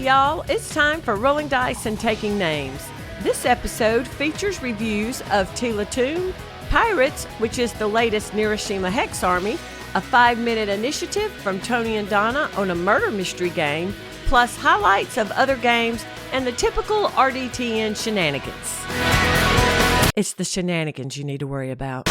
y'all. It's time for Rolling Dice and Taking Names. This episode features reviews of Tiletum, Pirates, which is the latest Neuroshima Hex army, a 5-minute initiative from Tony and Donna on a murder mystery game, plus highlights of other games and the typical RDTN shenanigans. It's the shenanigans you need to worry about.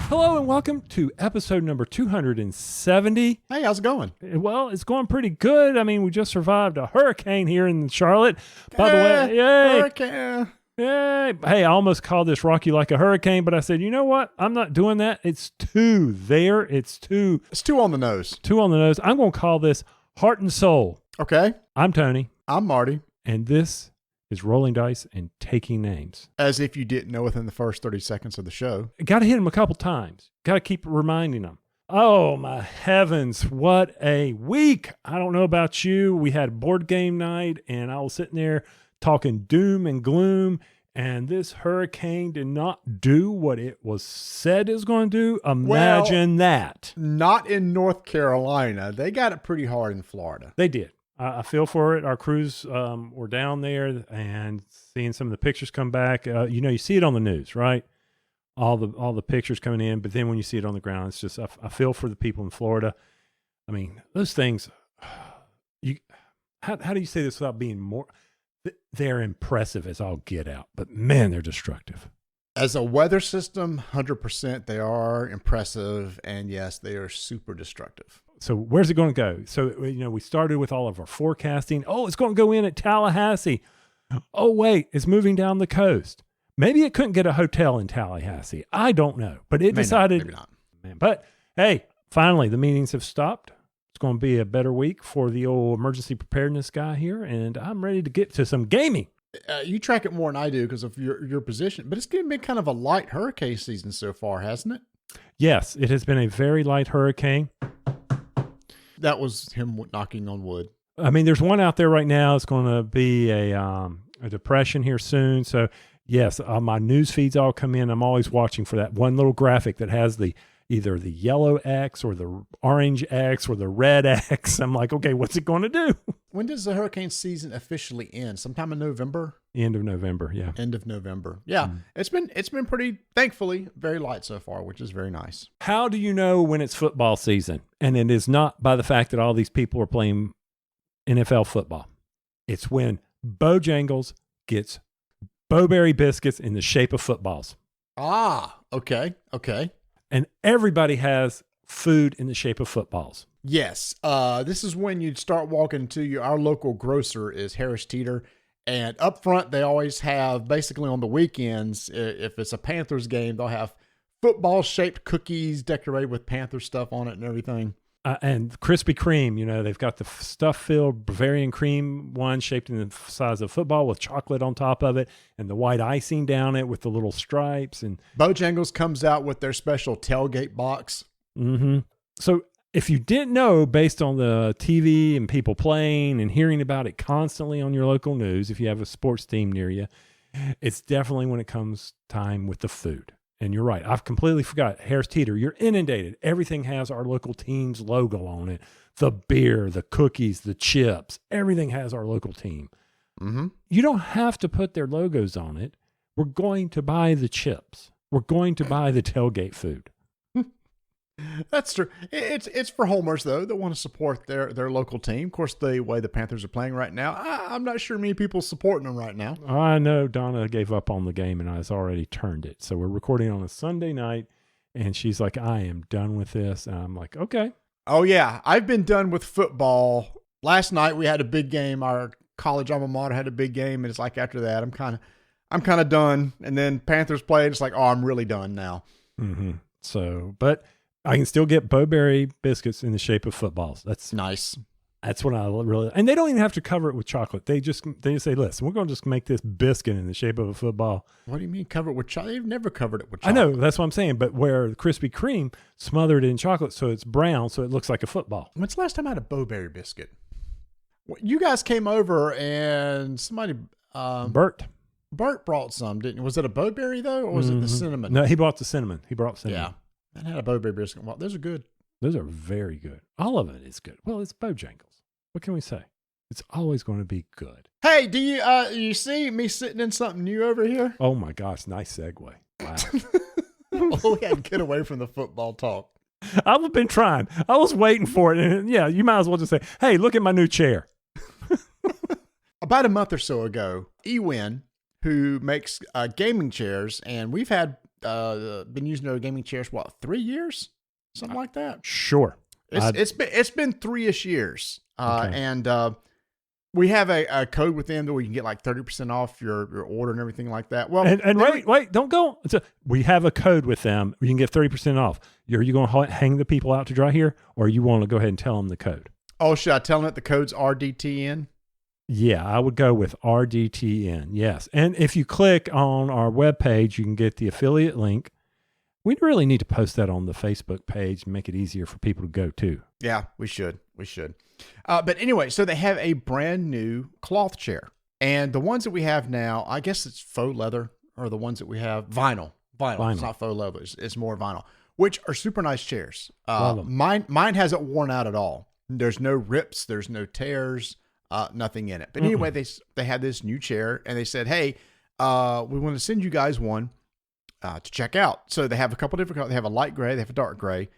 Hello and welcome to episode number 270. Hey, how's it going? Well, it's going pretty good. I mean, we just survived a hurricane here in Charlotte. By the way, yay! Hurricane. Yay! Hey, I almost called this Rocky like a hurricane, but I said, you know what? I'm not doing that. It's two there. It's two on the nose. Two on the nose. I'm going to call this Heart and Soul. Okay. I'm Tony. I'm Marty. And this is Rolling Dice and Taking Names. As if you didn't know within the first 30 seconds of the show. Got to hit them a couple times. Got to keep reminding them. Oh, my heavens. What a week. I don't know about you. We had board game night, and I was sitting there talking doom and gloom, and this hurricane did not do what it was said it was going to do. Imagine that. Not in North Carolina. They got it pretty hard in Florida. They did. I feel for it. Our crews were down there and seeing some of the pictures come back. You see it on the news, right? All the pictures coming in, but then when you see it on the ground, it's just I feel for the people in Florida. I mean, those things. How do you say this without being more? They're impressive as all get out, but man, they're destructive. As a weather system, 100% they are impressive, and yes, they are super destructive. So where's it going to go? So, we started with all of our forecasting. Oh, it's going to go in at Tallahassee. Oh, wait, it's moving down the coast. Maybe it couldn't get a hotel in Tallahassee. I don't know. But it decided. Maybe not. Man, but hey, finally, the meetings have stopped. It's going to be a better week for the old emergency preparedness guy here, and I'm ready to get to some gaming. You track it more than I do because of your position, but it's going to be kind of a light hurricane season so far, hasn't it? Yes, it has been a very light hurricane. That was him knocking on wood. I mean, there's one out there right now. It's going to be a depression here soon. So, yes, my news feeds all come in. I'm always watching for that one little graphic that has either the yellow X or the orange X or the red X. I'm like, okay, what's it going to do? When does the hurricane season officially end? Sometime in November? End of November, yeah. End of November. Yeah. It's been pretty, thankfully, very light so far, which is very nice. How do you know when it's football season? And it is not by the fact that all these people are playing NFL football. It's when Bojangles gets Bowberry biscuits in the shape of footballs. Ah, okay. And everybody has food in the shape of footballs. Yes. This is when you'd start walking to our local grocer is Harris Teeter. And up front, they always have, basically on the weekends, if it's a Panthers game, they'll have football-shaped cookies decorated with Panther stuff on it and everything. And Krispy Kreme, they've got the stuff-filled Bavarian cream one shaped in the size of football with chocolate on top of it and the white icing down it with the little stripes. And Bojangles comes out with their special tailgate box. Mm-hmm. So if you didn't know, based on the TV and people playing and hearing about it constantly on your local news, if you have a sports team near you, it's definitely when it comes time with the food. And you're right. I've completely forgot. Harris Teeter, you're inundated. Everything has our local team's logo on it. The beer, the cookies, the chips, everything has our local team. Mm-hmm. You don't have to put their logos on it. We're going to buy the chips. We're going to buy the tailgate food. That's true. It's for homers, though, that want to support their local team. Of course, the way the Panthers are playing right now, I'm not sure many people supporting them right now. I know Donna gave up on the game and has already turned it. So we're recording on a Sunday night, and she's like, I am done with this. And I'm like, okay. Oh, yeah. I've been done with football. Last night, we had a big game. Our college alma mater had a big game, and it's like after that, I'm kind of done. And then Panthers played. It's like, oh, I'm really done now. Mm-hmm. So, but I can still get Bowberry biscuits in the shape of footballs. That's nice. That's what I really, and they don't even have to cover it with chocolate. They just say, listen, we're going to just make this biscuit in the shape of a football. What do you mean cover it with chocolate? They've never covered it with chocolate. I know, that's what I'm saying. But where Krispy Kreme smothered in chocolate, so it's brown, so it looks like a football. When's the last time I had a Bowberry biscuit? You guys came over and somebody, Bert brought some, didn't you? Was it a Bowberry though, or was it the cinnamon? No, he brought the cinnamon. He brought cinnamon. Yeah. I had a Bowberry biscuit. Well, those are good. Those are very good. All of it is good. Well, it's Bojangles. What can we say? It's always going to be good. Hey, do you see me sitting in something new over here? Oh my gosh, nice segue. Wow. Oh, we had to get away from the football talk. I've been trying. I was waiting for it. And yeah, you might as well just say, hey, look at my new chair. About a month or so ago, Ewin, who makes gaming chairs, and we've had been using our gaming chairs, 3 years? Something like that. Sure. It's been 3-ish years. Okay. And we have a code with them that we can get like 30% off your order and everything like that. Well, and wait, don't go. We have a code with them. You can get 30% off. Are you going to hang the people out to dry here, or you want to go ahead and tell them the code? Oh, should I tell them that the code's RDTN? Yeah, I would go with RDTN. Yes. And if you click on our webpage, you can get the affiliate link. We really need to post that on the Facebook page and make it easier for people to go to. Yeah, we should. But anyway, so they have a brand new cloth chair. And the ones that we have now, I guess it's faux leather, or the ones that we have, vinyl. It's not faux leather. It's more vinyl, which are super nice chairs. Mine hasn't worn out at all. There's no rips. There's no tears. Nothing in it. But anyway, they had this new chair, and they said, hey, we want to send you guys one to check out. So they have a couple different colors. They have a light gray. They have a dark gray.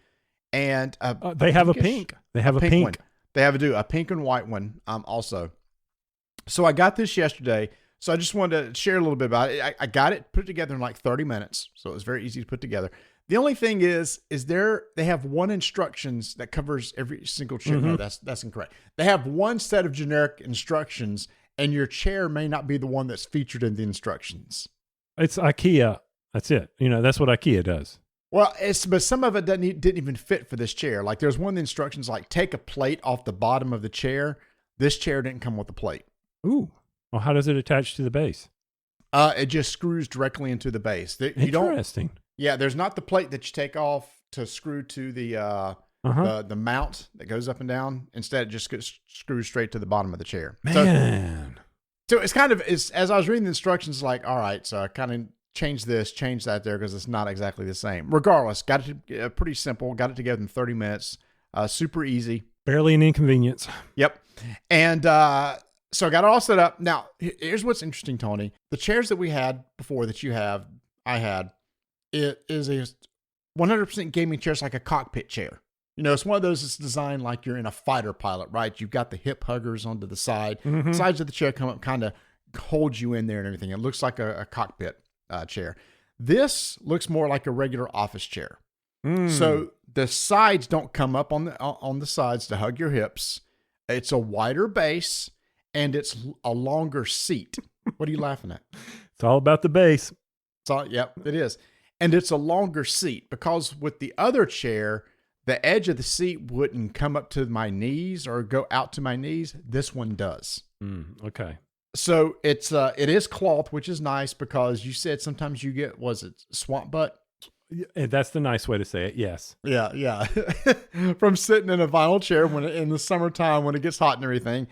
And they have a pink. They have a pink one. They have a pink and white one also. So I got this yesterday. So I just wanted to share a little bit about it. I got it put together in like 30 minutes. So it was very easy to put together. The only thing is they have one instructions that covers every single chair. No, that's incorrect. They have one set of generic instructions, and your chair may not be the one that's featured in the instructions. It's IKEA. That's it. That's what IKEA does. Well, but some of it didn't even fit for this chair. Like there's one of the instructions like take a plate off the bottom of the chair. This chair didn't come with a plate. Ooh. Well, how does it attach to the base? It just screws directly into the base. Interesting. Yeah, there's not the plate that you take off to screw to the mount that goes up and down. Instead, it just screws straight to the bottom of the chair. Man. So it's kind of, as I was reading the instructions, like, all right, so I kind of change that there because it's not exactly the same. Regardless, got it pretty simple. Got it together in 30 minutes. Super easy. Barely an inconvenience. Yep. And so I got it all set up. Now, here's what's interesting, Tony. The chairs that we had before that I had, it is a 100% gaming chair. It's like a cockpit chair. It's one of those that's designed like you're in a fighter pilot, right? You've got the hip huggers onto the side. Mm-hmm. Sides of the chair come up, kind of hold you in there and everything. It looks like a cockpit chair. This looks more like a regular office chair. So the sides don't come up on the sides to hug your hips. It's a wider base and it's a longer seat. What are you laughing at? It's all about the base. Yep, it is. And it's a longer seat because with the other chair, the edge of the seat wouldn't come up to my knees or go out to my knees. This one does. Okay. So it is cloth, which is nice because you said sometimes you get, was it swamp butt? That's the nice way to say it. Yes. Yeah. From sitting in a vinyl chair in the summertime when it gets hot and everything.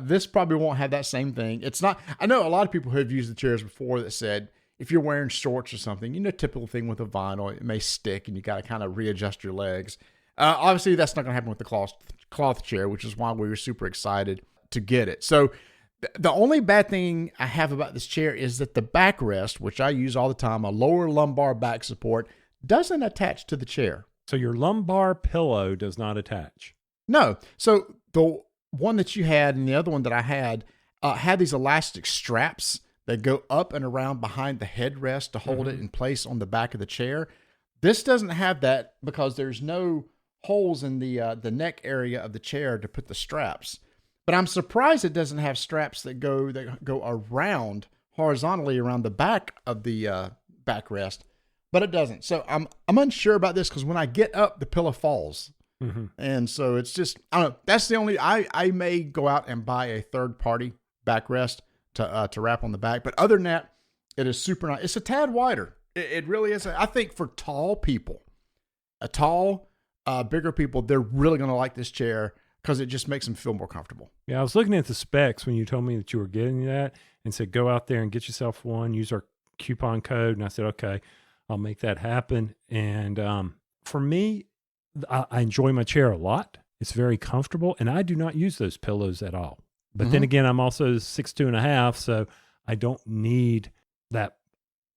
This probably won't have that same thing. It's not. I know a lot of people who have used the chairs before that said if you're wearing shorts or something, typical thing with a vinyl, it may stick and you got to kind of readjust your legs. Obviously, that's not going to happen with the cloth chair, which is why we were super excited to get it. So the only bad thing I have about this chair is that the backrest, which I use all the time, a lower lumbar back support, doesn't attach to the chair. So your lumbar pillow does not attach? No. So the one that you had and the other one that I had these elastic straps that go up and around behind the headrest to hold it in place on the back of the chair. This doesn't have that because there's no holes in the neck area of the chair to put the straps. But I'm surprised it doesn't have straps that go around horizontally around the back of the backrest, but it doesn't. So I'm unsure about this because when I get up, the pillow falls. And so it's just, I don't know. That's the only, I may go out and buy a third party backrest to wrap on the back. But other than that, it is super nice. It's a tad wider. It really is. I think for tall people, bigger people, they're really going to like this chair because it just makes them feel more comfortable. Yeah, I was looking at the specs when you told me that you were getting that and said, go out there and get yourself one, use our coupon code. And I said, okay, I'll make that happen. And for me, I enjoy my chair a lot. It's very comfortable, and I do not use those pillows at all. But then again, I'm also 6'2.5", so I don't need that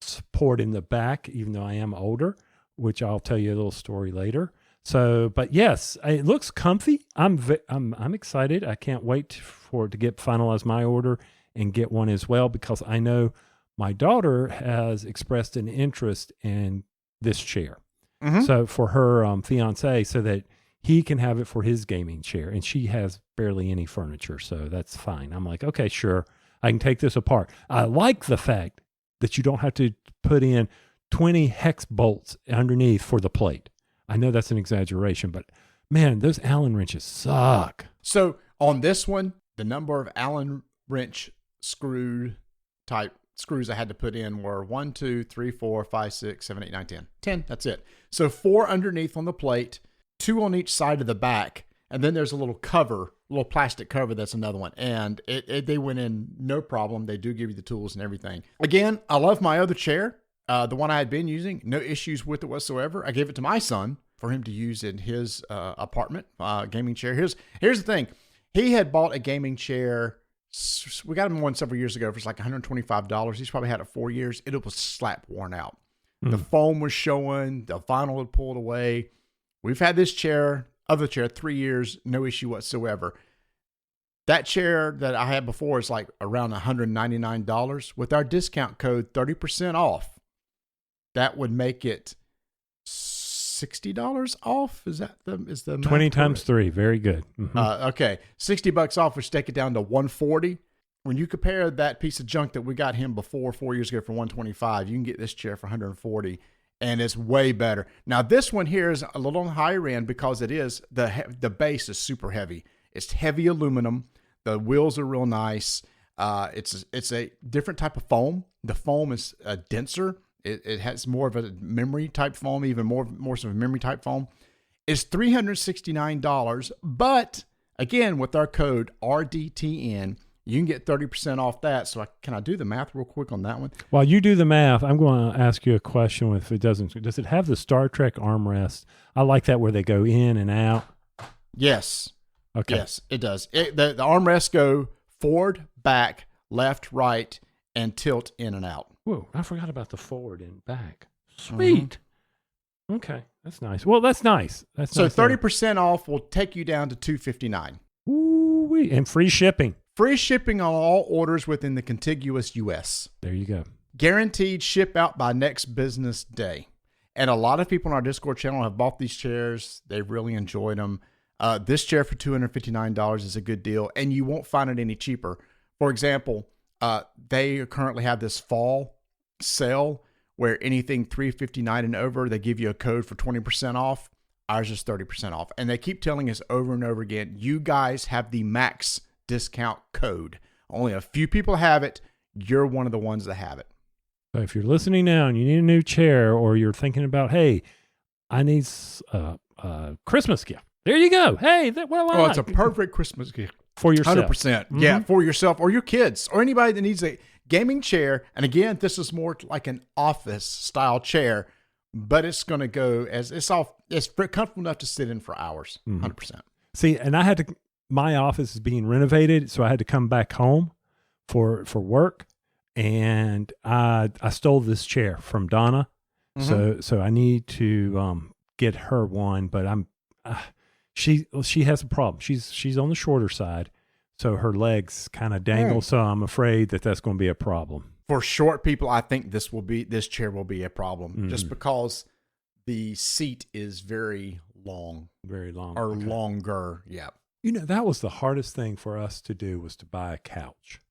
support in the back, even though I am older, which I'll tell you a little story later. So, but yes, it looks comfy. I'm excited. I can't wait for it to finalize my order and get one as well, because I know my daughter has expressed an interest in this chair. So for her fiance, so that he can have it for his gaming chair, and she has barely any furniture, so that's fine. I'm like, okay, sure, I can take this apart. I like the fact that you don't have to put in 20 hex bolts underneath for the plate. I know that's an exaggeration, but man, those Allen wrenches suck. So on this one, the number of Allen wrench type screws I had to put in were 1, 2, 3, 4, 5, 6, 7, 8, 9, 10. 10, that's it. So 4 underneath on the plate, 2 on each side of the back, and then there's a little plastic cover that's another one. And they went in no problem. They do give you the tools and everything. Again, I love my other chair. The one I had been using, no issues with it whatsoever. I gave it to my son for him to use in his apartment, gaming chair. Here's the thing. He had bought a gaming chair. We got him one several years ago for like $125. He's probably had it 4 years. It was slap worn out. The foam was showing. The vinyl had pulled away. We've had this other chair, 3 years, no issue whatsoever. That chair that I had before is like around $199. With our discount code, 30% off, that would make it $60 off. Is the 20 times 3? Very good. Okay, $60 off, which take it down to $140. When you compare that piece of junk that we got him before 4 years ago for $125, you can get this chair for $140, and it's way better. Now this one here is a little on the higher end because it is the base is super heavy. It's heavy aluminum. The wheels are real nice. It's a different type of foam. The foam is denser. It has more of a memory type foam, even more so of a memory type foam. It's $369, but again, with our code RDTN, you can get 30% off that. So can I do the math real quick on that one? While you do the math, I'm going to ask you a question. If it doesn't, does it have the Star Trek armrest? I like that where they go in and out. Yes. Okay. Yes, it does. The armrests go forward, back, left, right, and tilt in and out. Whoa, I forgot about the forward and back. Sweet. Okay, that's nice. Well, that's nice. That's so nice 30% off will take you down to $259. Ooh, and free shipping. Free shipping on all orders within the contiguous U.S. There you go. Guaranteed ship out by next business day. And a lot of people on our Discord channel have bought these chairs. They've really enjoyed them. This chair for $259 is a good deal, and you won't find it any cheaper. For example, they currently have this fall sale where anything $359 and over, they give you a code for 20% off. Ours is 30% off. And they keep telling us over and over again, you guys have the max discount code. Only a few people have it. You're one of the ones that have it. So if you're listening now and you need a new chair, or you're thinking about, hey, I need a Christmas gift. There you go. Hey, it's a perfect Christmas gift. For yourself. 100%. Mm-hmm. Yeah, for yourself or your kids or anybody that needs a gaming chair. And again, this is more like an office style chair, but it's going to go it's comfortable enough to sit in for hours. 100%. See, and my office is being renovated, so I had to come back home for work, and I stole this chair from Donna. So I need to get her one, but she has a problem. She's on the shorter side, so her legs kind of dangle. So I'm afraid that's going to be a problem for short people. I think this chair will be a problem, just because the seat is very long, or longer. Yeah. That was the hardest thing for us to do, was to buy a couch.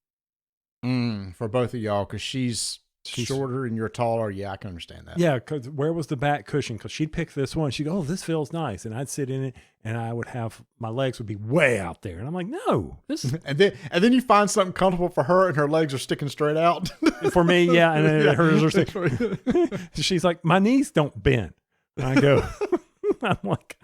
For both of y'all, because she's shorter and you're taller. Yeah, I can understand that. Yeah, because where was the back cushion? Because she'd pick this one. She'd go, oh, this feels nice. And I'd sit in it, and I would have, my legs would be way out there. And I'm like, no. This is... and then you find something comfortable for her, and her legs are sticking straight out. For me, yeah. And then hers are sticking. She's like, my knees don't bend. And I go, I'm like,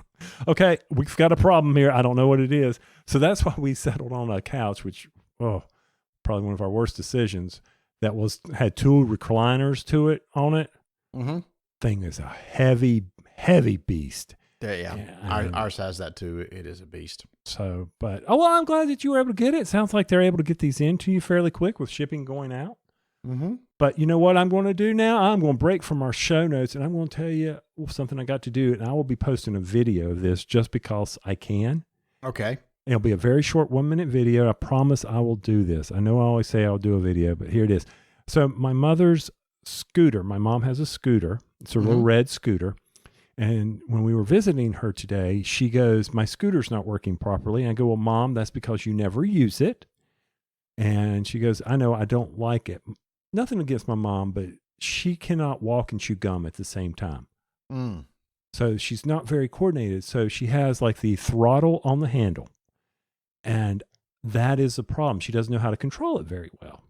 okay, we've got a problem here. I don't know what it is. So that's why we settled on a couch, which, probably one of our worst decisions. That had 2 recliners on it. Thing is a heavy, heavy beast. Yeah. And Ours has that too. It is a beast. so, but, oh, well, I'm glad that you were able to get it. Sounds like they're able to get these into you fairly quick with shipping going out. Mm-hmm. But you know what I'm going to do now? I'm going to break from our show notes, and I'm going to tell you something I got to do, and I will be posting a video of this just because I can. Okay. It'll be a very short 1-minute video. I promise I will do this. I know I always say I'll do a video, but here it is. So my mother's scooter, my mom has a scooter. It's a little red scooter. And when we were visiting her today, she goes, my scooter's not working properly. And I go, well, Mom, that's because you never use it. And she goes, I know, I don't like it. Nothing against my mom, but she cannot walk and chew gum at the same time. Mm. So she's not very coordinated. So she has like the throttle on the handle. And that is a problem. She doesn't know how to control it very well.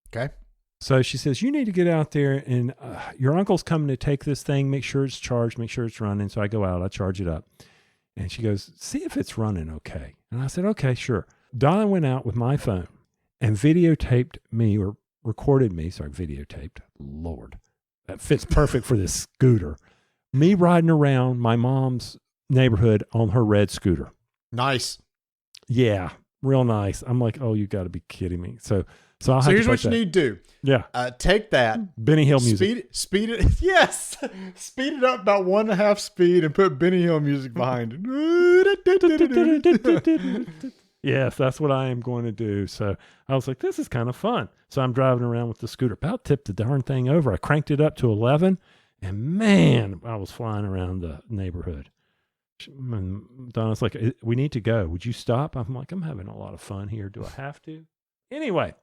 Okay. So she says, you need to get out there and your uncle's coming to take this thing, make sure it's charged, make sure it's running. So I go out, I charge it up. And she goes, see if it's running okay. And I said, okay, sure. Donna went out with my phone and videotaped me or recorded me. Sorry, videotaped. Lord, that fits perfect for this scooter. Me riding around my mom's neighborhood on her red scooter. Nice. Yeah, real nice. I'm like, oh, you got to be kidding me. So here's what you need to do. Yeah. Take that. Benny Hill music. Speed it. Yes. Speed it up about 1.5 speed and put Benny Hill music behind it. Yes, that's what I am going to do. So I was like, this is kind of fun. So I'm driving around with the scooter. About tipped the darn thing over. I cranked it up to 11. And man, I was flying around the neighborhood. Donna's like, we need to go. Would you stop? I'm like, I'm having a lot of fun here. Do I have to? Anyway,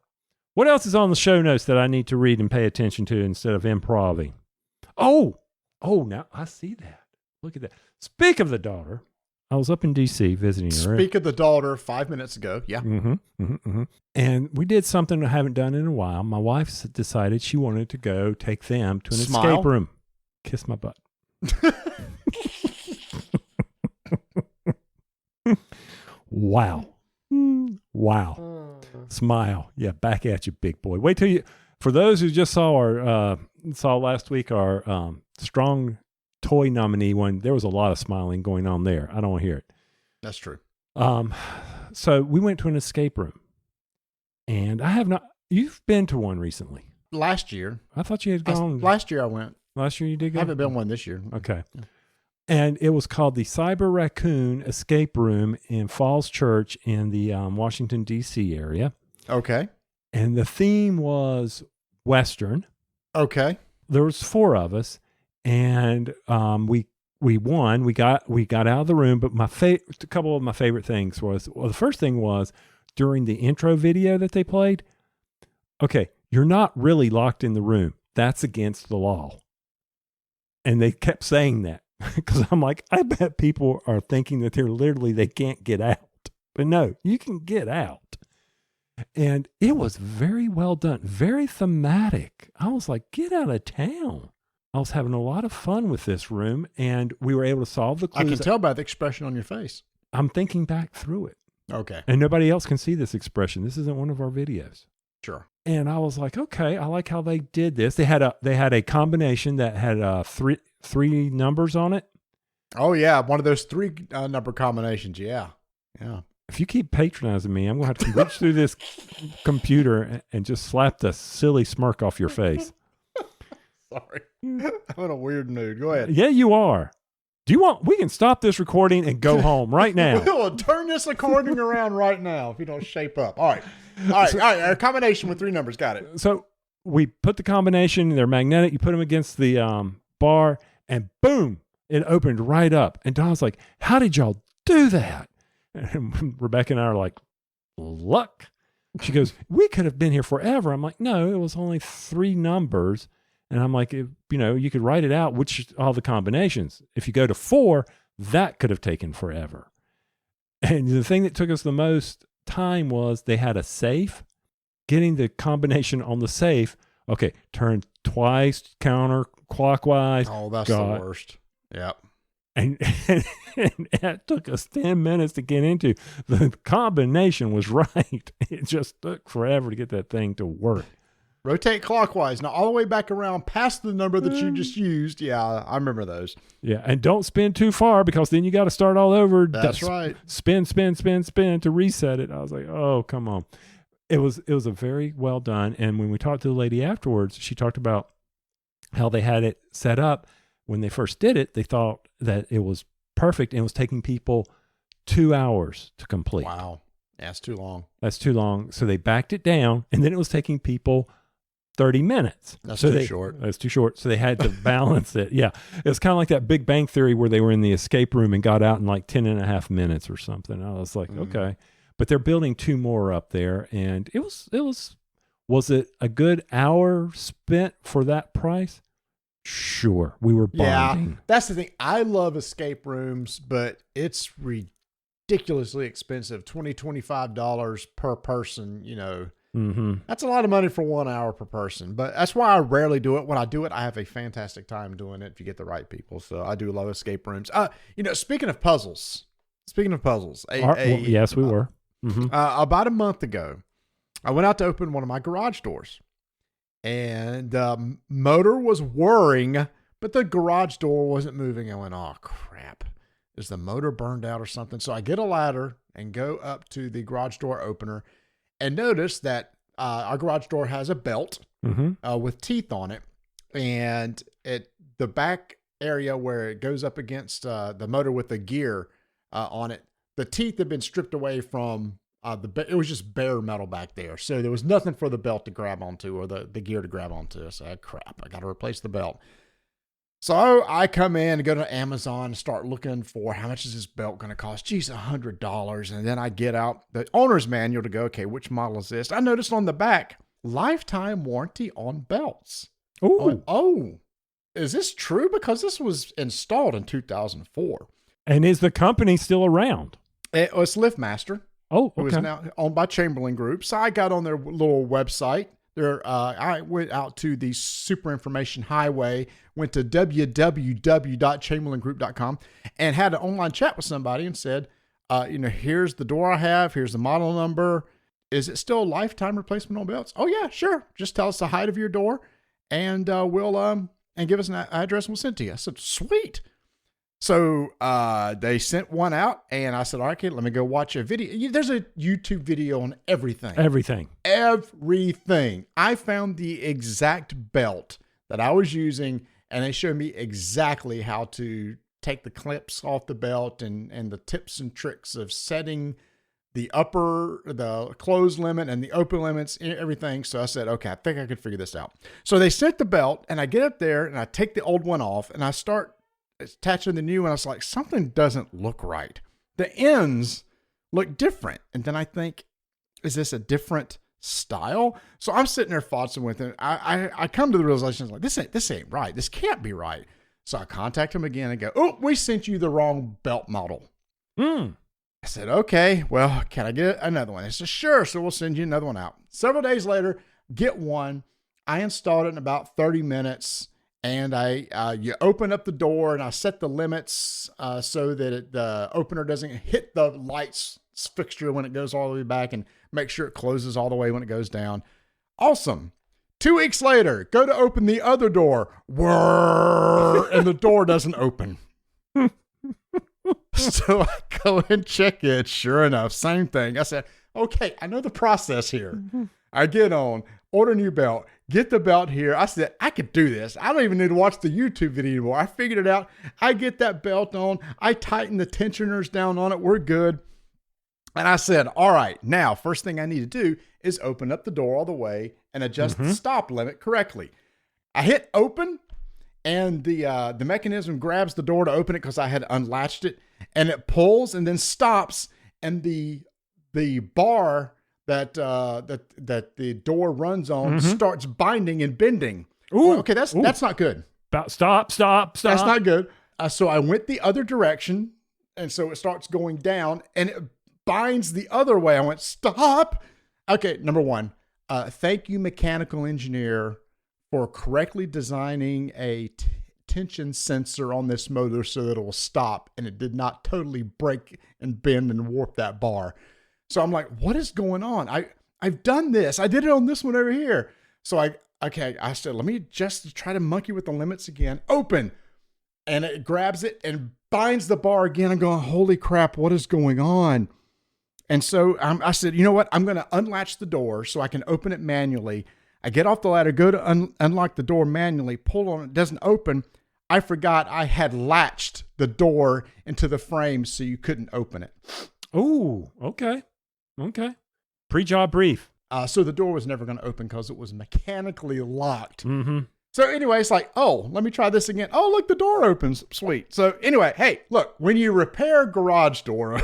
what else is on the show notes that I need to read and pay attention to instead of improving? Oh, now I see that. Look at that. Speak of the daughter, I was up in D.C. visiting her. Speak of the daughter 5 minutes ago. Yeah. And we did something I haven't done in a while. My wife decided she wanted to go take them to an escape room. Kiss my butt. Wow. Smile. Yeah, back at you, big boy. Wait till you, for those who just saw last week our strong toy nominee one, there was a lot of smiling going on there. I don't want to hear it. That's true. So we went to an escape room, and I have not, you've been to one recently. Last year. I thought you had gone. Last year I went. Last year you did go? I haven't been one this year. Okay. Yeah. And it was called the Cyber Raccoon Escape Room in Falls Church in the Washington, D.C. area. Okay. And the theme was Western. Okay. There was 4 of us, and we won. We got out of the room, but a couple of my favorite things was, well, the first thing was during the intro video that they played, okay, you're not really locked in the room. That's against the law. And they kept saying that. Because I'm like, I bet people are thinking that they can't get out. But no, you can get out. And it was very well done, very thematic. I was like, get out of town. I was having a lot of fun with this room, and we were able to solve the clues. I can tell by the expression on your face. I'm thinking back through it. Okay. And nobody else can see this expression. This isn't one of our videos. Sure. And I was like, okay, I like how they did this. They had a combination that had three numbers on it. Oh yeah, one of those 3 number combinations. Yeah. If you keep patronizing me, I'm going to have to reach through this computer and just slap the silly smirk off your face. Sorry. I'm in a weird mood. Go ahead. Yeah, you are. We can stop this recording and go home right now. We'll turn this recording around right now if you don't shape up. All right. A combination with 3 numbers. Got it. So we put the combination, they're magnetic. You put them against the bar, and boom, it opened right up. And Don's like, how did y'all do that? And Rebecca and I are like, luck. She goes, we could have been here forever. I'm like, no, it was only 3 numbers. And I'm like, you could write it out, all the combinations. If you go to 4, that could have taken forever. And the thing that took us the most time was they had a safe. Getting the combination on the safe, okay, turn twice counterclockwise. Oh, that's the worst. Yep. And it took us 10 minutes to get into. The combination was right. It just took forever to get that thing to work. Rotate clockwise. Now all the way back around past the number that you just used. Yeah, I remember those. Yeah, and don't spin too far because then you got to start all over. That's right. Spin to reset it. I was like, oh, come on. It was a very well done. And when we talked to the lady afterwards, she talked about how they had it set up. When they first did it, they thought that it was perfect and it was taking people 2 hours to complete. Wow. That's too long. That's too long. So they backed it down, and then it was taking people 30 minutes. That's too short. That's too short. So they had to balance it. Yeah. It was kind of like that Big Bang Theory where they were in the escape room and got out in like 10 and a half minutes or something. I was like, okay. But they're building 2 more up there, and was it a good hour spent for that price? Sure. We were bonding. Yeah, that's the thing. I love escape rooms, but it's ridiculously expensive. $25 per person, That's a lot of money for 1 hour per person, but that's why I rarely do it. When I do it, I have a fantastic time doing it if you get the right people. So I do love escape rooms. Speaking of puzzles, yes, we were. About a month ago, I went out to open one of my garage doors, and motor was whirring, but the garage door wasn't moving. I went, oh crap. Is the motor burned out or something? So I get a ladder and go up to the garage door opener and notice that our garage door has a belt with teeth on it. And the back area where it goes up against the motor with the gear on it, the teeth had been stripped away from it was just bare metal back there. So there was nothing for the belt to grab onto or the gear to grab onto. So I said, crap, I got to replace the belt. So I come in and go to Amazon and start looking for how much is this belt going to cost? Geez, $100. And then I get out the owner's manual to go, okay, which model is this? I noticed on the back, lifetime warranty on belts. Oh, is this true? Because this was installed in 2004. And is the company still around? It was LiftMaster. Oh, okay. It was now owned by Chamberlain Group. So I got on their little website. I went out to the Super Information Highway, went to www.chamberlaingroup.com and had an online chat with somebody and said, here's the door I have. Here's the model number. Is it still a lifetime replacement on belts? Oh yeah, sure. Just tell us the height of your door and we'll and give us an address and we'll send it to you. I said, sweet. So they sent one out, and I said, all right, kid, let me go watch a video. There's a YouTube video on everything. Everything. I found the exact belt that I was using, and they showed me exactly how to take the clips off the belt and the tips and tricks of setting the close limit and the open limits, everything. So I said, okay, I think I could figure this out. So they sent the belt, and I get up there, and I take the old one off, and I start attaching the new one. I was like, something doesn't look right. The ends look different. And then I think, is this a different style? So I'm sitting there futzing with it. I come to the realization, like, this ain't right. This can't be right. So I contact him again and go, oh, we sent you the wrong belt model. I said, okay, well, can I get another one? He said, sure. So we'll send you another one out. Several days later, get one. I installed it in about 30 minutes. And you open up the door and I set the limits so that the opener doesn't hit the lights fixture when it goes all the way back, and make sure it closes all the way when it goes down. Awesome. 2 weeks later, go to open the other door. Whirr, and the door doesn't open. So I go and check it. Sure enough, same thing. I said, okay, I know the process here. I get on, order a new belt, get the belt here. I said, I could do this. I don't even need to watch the YouTube video anymore. I figured it out. I get that belt on. I tighten the tensioners down on it. We're good. And I said, all right, now, first thing I need to do is open up the door all the way and adjust the stop limit correctly. I hit open, and the mechanism grabs the door to open it because I had unlatched it, and it pulls and then stops, and the bar that the door runs on starts binding and bending. Ooh, okay, that's not good. Stop. That's not good. So I went the other direction, and so it starts going down, and it binds the other way. I went, stop. Okay, number one, thank you, mechanical engineer, for correctly designing a tension sensor on this motor so that it will stop, and it did not totally break and bend and warp that bar. So I'm like, what is going on? I've done this. I did it on this one over here. So I said, let me just try to monkey with the limits again. Open. And it grabs it and binds the bar again. I'm going, holy crap, what is going on? And so I said, you know what? I'm going to unlatch the door so I can open it manually. I get off the ladder, go to unlock the door manually, pull on it, doesn't open. I forgot I had latched the door into the frame so you couldn't open it. Oh, okay. Okay. Pre-job brief. So the door was never going to open because it was mechanically locked. Mm-hmm. So anyway, it's like, oh, let me try this again. Oh, look, the door opens. Sweet. So anyway, hey, look, when you repair a garage door,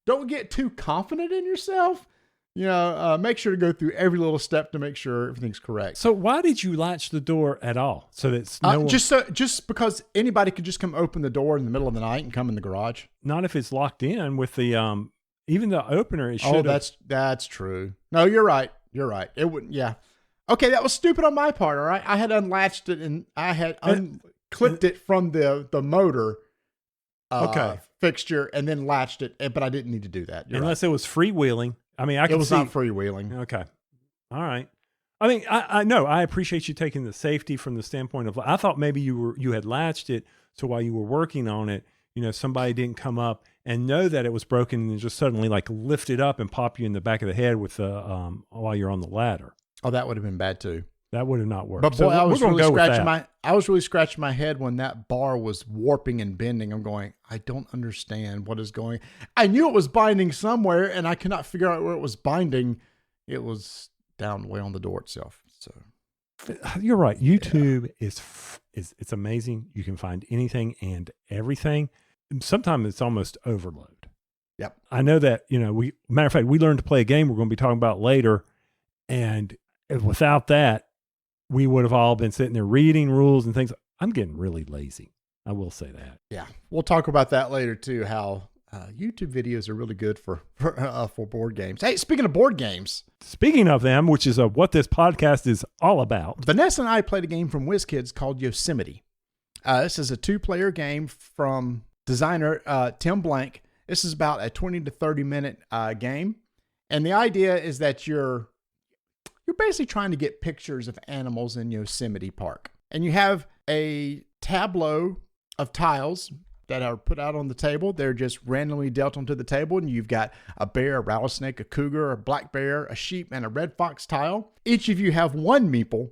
don't get too confident in yourself. You know, make sure to go through every little step to make sure everything's correct. So why did you latch the door at all? So that's no one... just because anybody could just come open the door in the middle of the night and come in the garage. Not if it's locked in with the even the opener. It should. Oh, that's true. No, you're right. You're right. It wouldn't. Yeah. Okay, that was stupid on my part. All right, I had unlatched it and I had clipped it from the motor. Fixture and then latched it, but I didn't need to do that. Unless it was freewheeling. I mean, it was not freewheeling. Okay. All right. I mean, I know I appreciate you taking the safety from the standpoint of, I thought maybe you had latched it. So while you were working on it, you know, somebody didn't come up and know that it was broken and just suddenly like lift it up and pop you in the back of the head with while you're on the ladder. Oh, that would have been bad too. That would have not worked. But boy, I was really scratching my head when that bar was warping and bending. I'm going, I don't understand what is going. I knew it was binding somewhere, and I could not figure out where it was binding. It was down way on the door itself. So you're right. YouTube is it's amazing. You can find anything and everything. Sometimes it's almost overload. Yep. I know that, you know, matter of fact, we learned to play a game we're going to be talking about later, and without that, we would have all been sitting there reading rules and things. I'm getting really lazy. I will say that. Yeah. We'll talk about that later too, how YouTube videos are really good for board games. Hey, speaking of board games. Speaking of them, which is what this podcast is all about. Vanessa and I played a game from WizKids called Yosemite. This is a 2-player game from designer Tim Blank. This is about a 20 to 30 minute game. And the idea is that you're basically trying to get pictures of animals in Yosemite Park. And you have a tableau of tiles that are put out on the table. They're just randomly dealt onto the table. And you've got a bear, a rattlesnake, a cougar, a black bear, a sheep, and a red fox tile. Each of you have one meeple.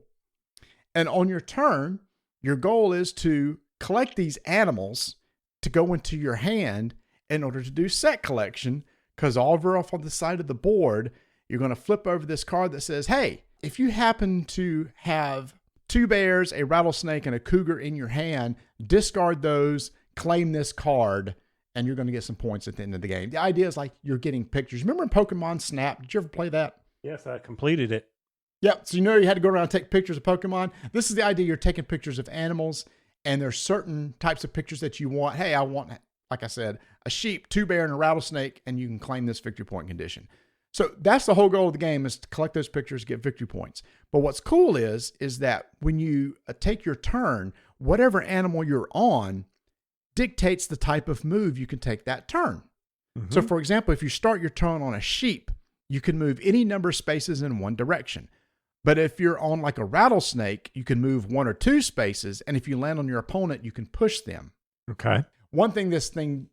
And on your turn, your goal is to collect these animals to go into your hand in order to do set collection. Because over off on the side of the board, you're going to flip over this card that says, hey, if you happen to have 2 bears, a rattlesnake, and a cougar in your hand, discard those, claim this card, and you're going to get some points at the end of the game. The idea is like you're getting pictures. Remember in Pokemon Snap? Did you ever play that? Yes, I completed it. Yep. So you know you had to go around and take pictures of Pokemon. This is the idea. You're taking pictures of animals, and there's certain types of pictures that you want. Hey, I want, like I said, a sheep, 2 bear, and a rattlesnake, and you can claim this victory point condition. So that's the whole goal of the game, is to collect those pictures, get victory points. But what's cool is that when you take your turn, whatever animal you're on dictates the type of move you can take that turn. Mm-hmm. So for example, if you start your turn on a sheep, you can move any number of spaces in one direction. But if you're on like a rattlesnake, you can move 1 or 2 spaces. And if you land on your opponent, you can push them. Okay. One thing this thing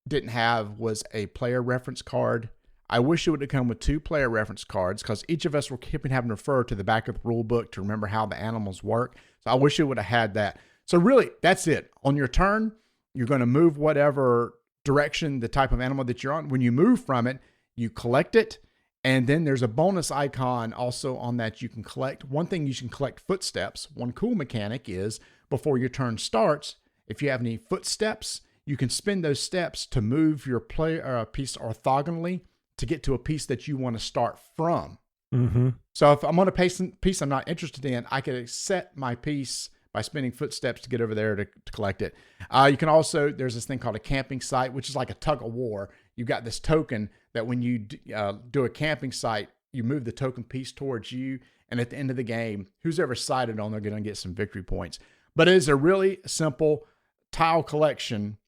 didn't have was a player reference card. I wish it would have come with 2 player reference cards, because each of us were keeping having to refer to the back of the rule book to remember how the animals work. So I wish it would have had that. So really, that's it. On your turn, you're going to move whatever direction, the type of animal that you're on. When you move from it, you collect it. And then there's a bonus icon also on that you can collect. One thing, you can collect footsteps. One cool mechanic is before your turn starts, if you have any footsteps, you can spend those steps to move your piece orthogonally to get to a piece that you want to start from. Mm-hmm. So if I'm on a piece I'm not interested in, I could set my piece by spending footsteps to get over there to collect it. You can also, there's this thing called a camping site, which is like a tug of war. You've got this token that when you do a camping site, you move the token piece towards you. And at the end of the game, who's ever sighted on, they're going to get some victory points. But it is a really simple tile collection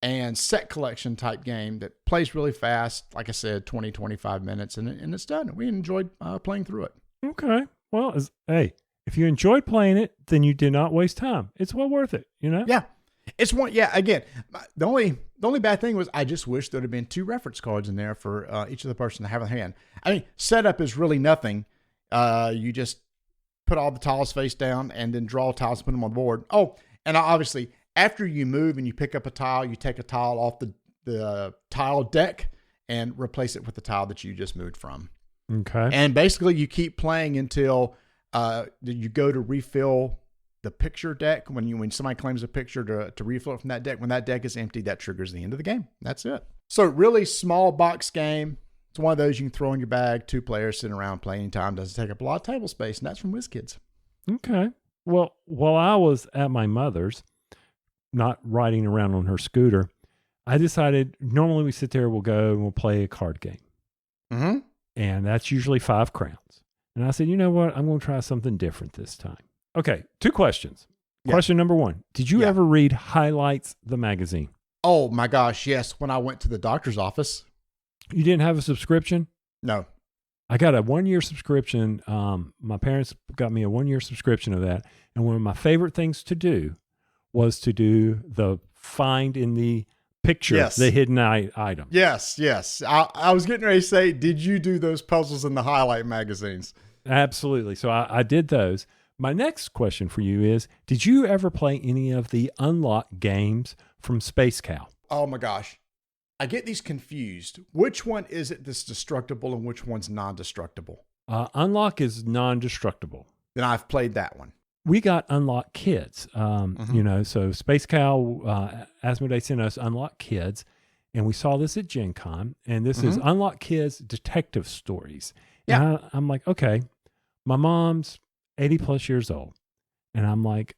and set collection type game that plays really fast. Like I said, 20, 25 minutes, and it's done. We enjoyed playing through it. Okay. Well, hey, if you enjoyed playing it, then you did not waste time. It's well worth it, you know? Yeah. It's one. Yeah. Again, the only bad thing was I just wish there'd have been 2 reference cards in there for each of the person to have in hand. I mean, setup is really nothing. You just put all the tiles face down and then draw tiles and put them on the board. Oh, and obviously after you move and you pick up a tile, you take a tile off the tile deck and replace it with the tile that you just moved from. Okay. And basically you keep playing until you go to refill the picture deck. When somebody claims a picture to refill it from that deck, when that deck is empty, that triggers the end of the game. That's it. So really small box game. It's one of those you can throw in your bag, 2 players sitting around playing time. Doesn't take up a lot of table space, and that's from WizKids. Okay. Well, while I was at my mother's, not riding around on her scooter, I decided normally we sit there, we'll go and we'll play a card game. Mm-hmm. And that's usually 5 crowns. And I said, you know what? I'm going to try something different this time. Okay. 2 questions. Yeah. Question number 1. Did you ever read Highlights, the magazine? Oh my gosh. Yes. When I went to the doctor's office. You didn't have a subscription? No. I got a 1-year subscription. My parents got me a 1-year subscription of that. And one of my favorite things to do was to do the find in the picture, the hidden item. Yes, yes. I was getting ready to say, did you do those puzzles in the highlight magazines? Absolutely. So I did those. My next question for you is, did you ever play any of the unlock games from Space Cow? Oh my gosh. I get these confused. Which one is it that's destructible and which one's non-destructible? Unlock is non-destructible. Then I've played that one. We got Unlock Kids, you know, so Space Cow, Asmodee sent us Unlock Kids, and we saw this at Gen Con, and this is Unlock Kids Detective Stories. Yeah. And I'm like, okay, my mom's 80 plus years old, and I'm like,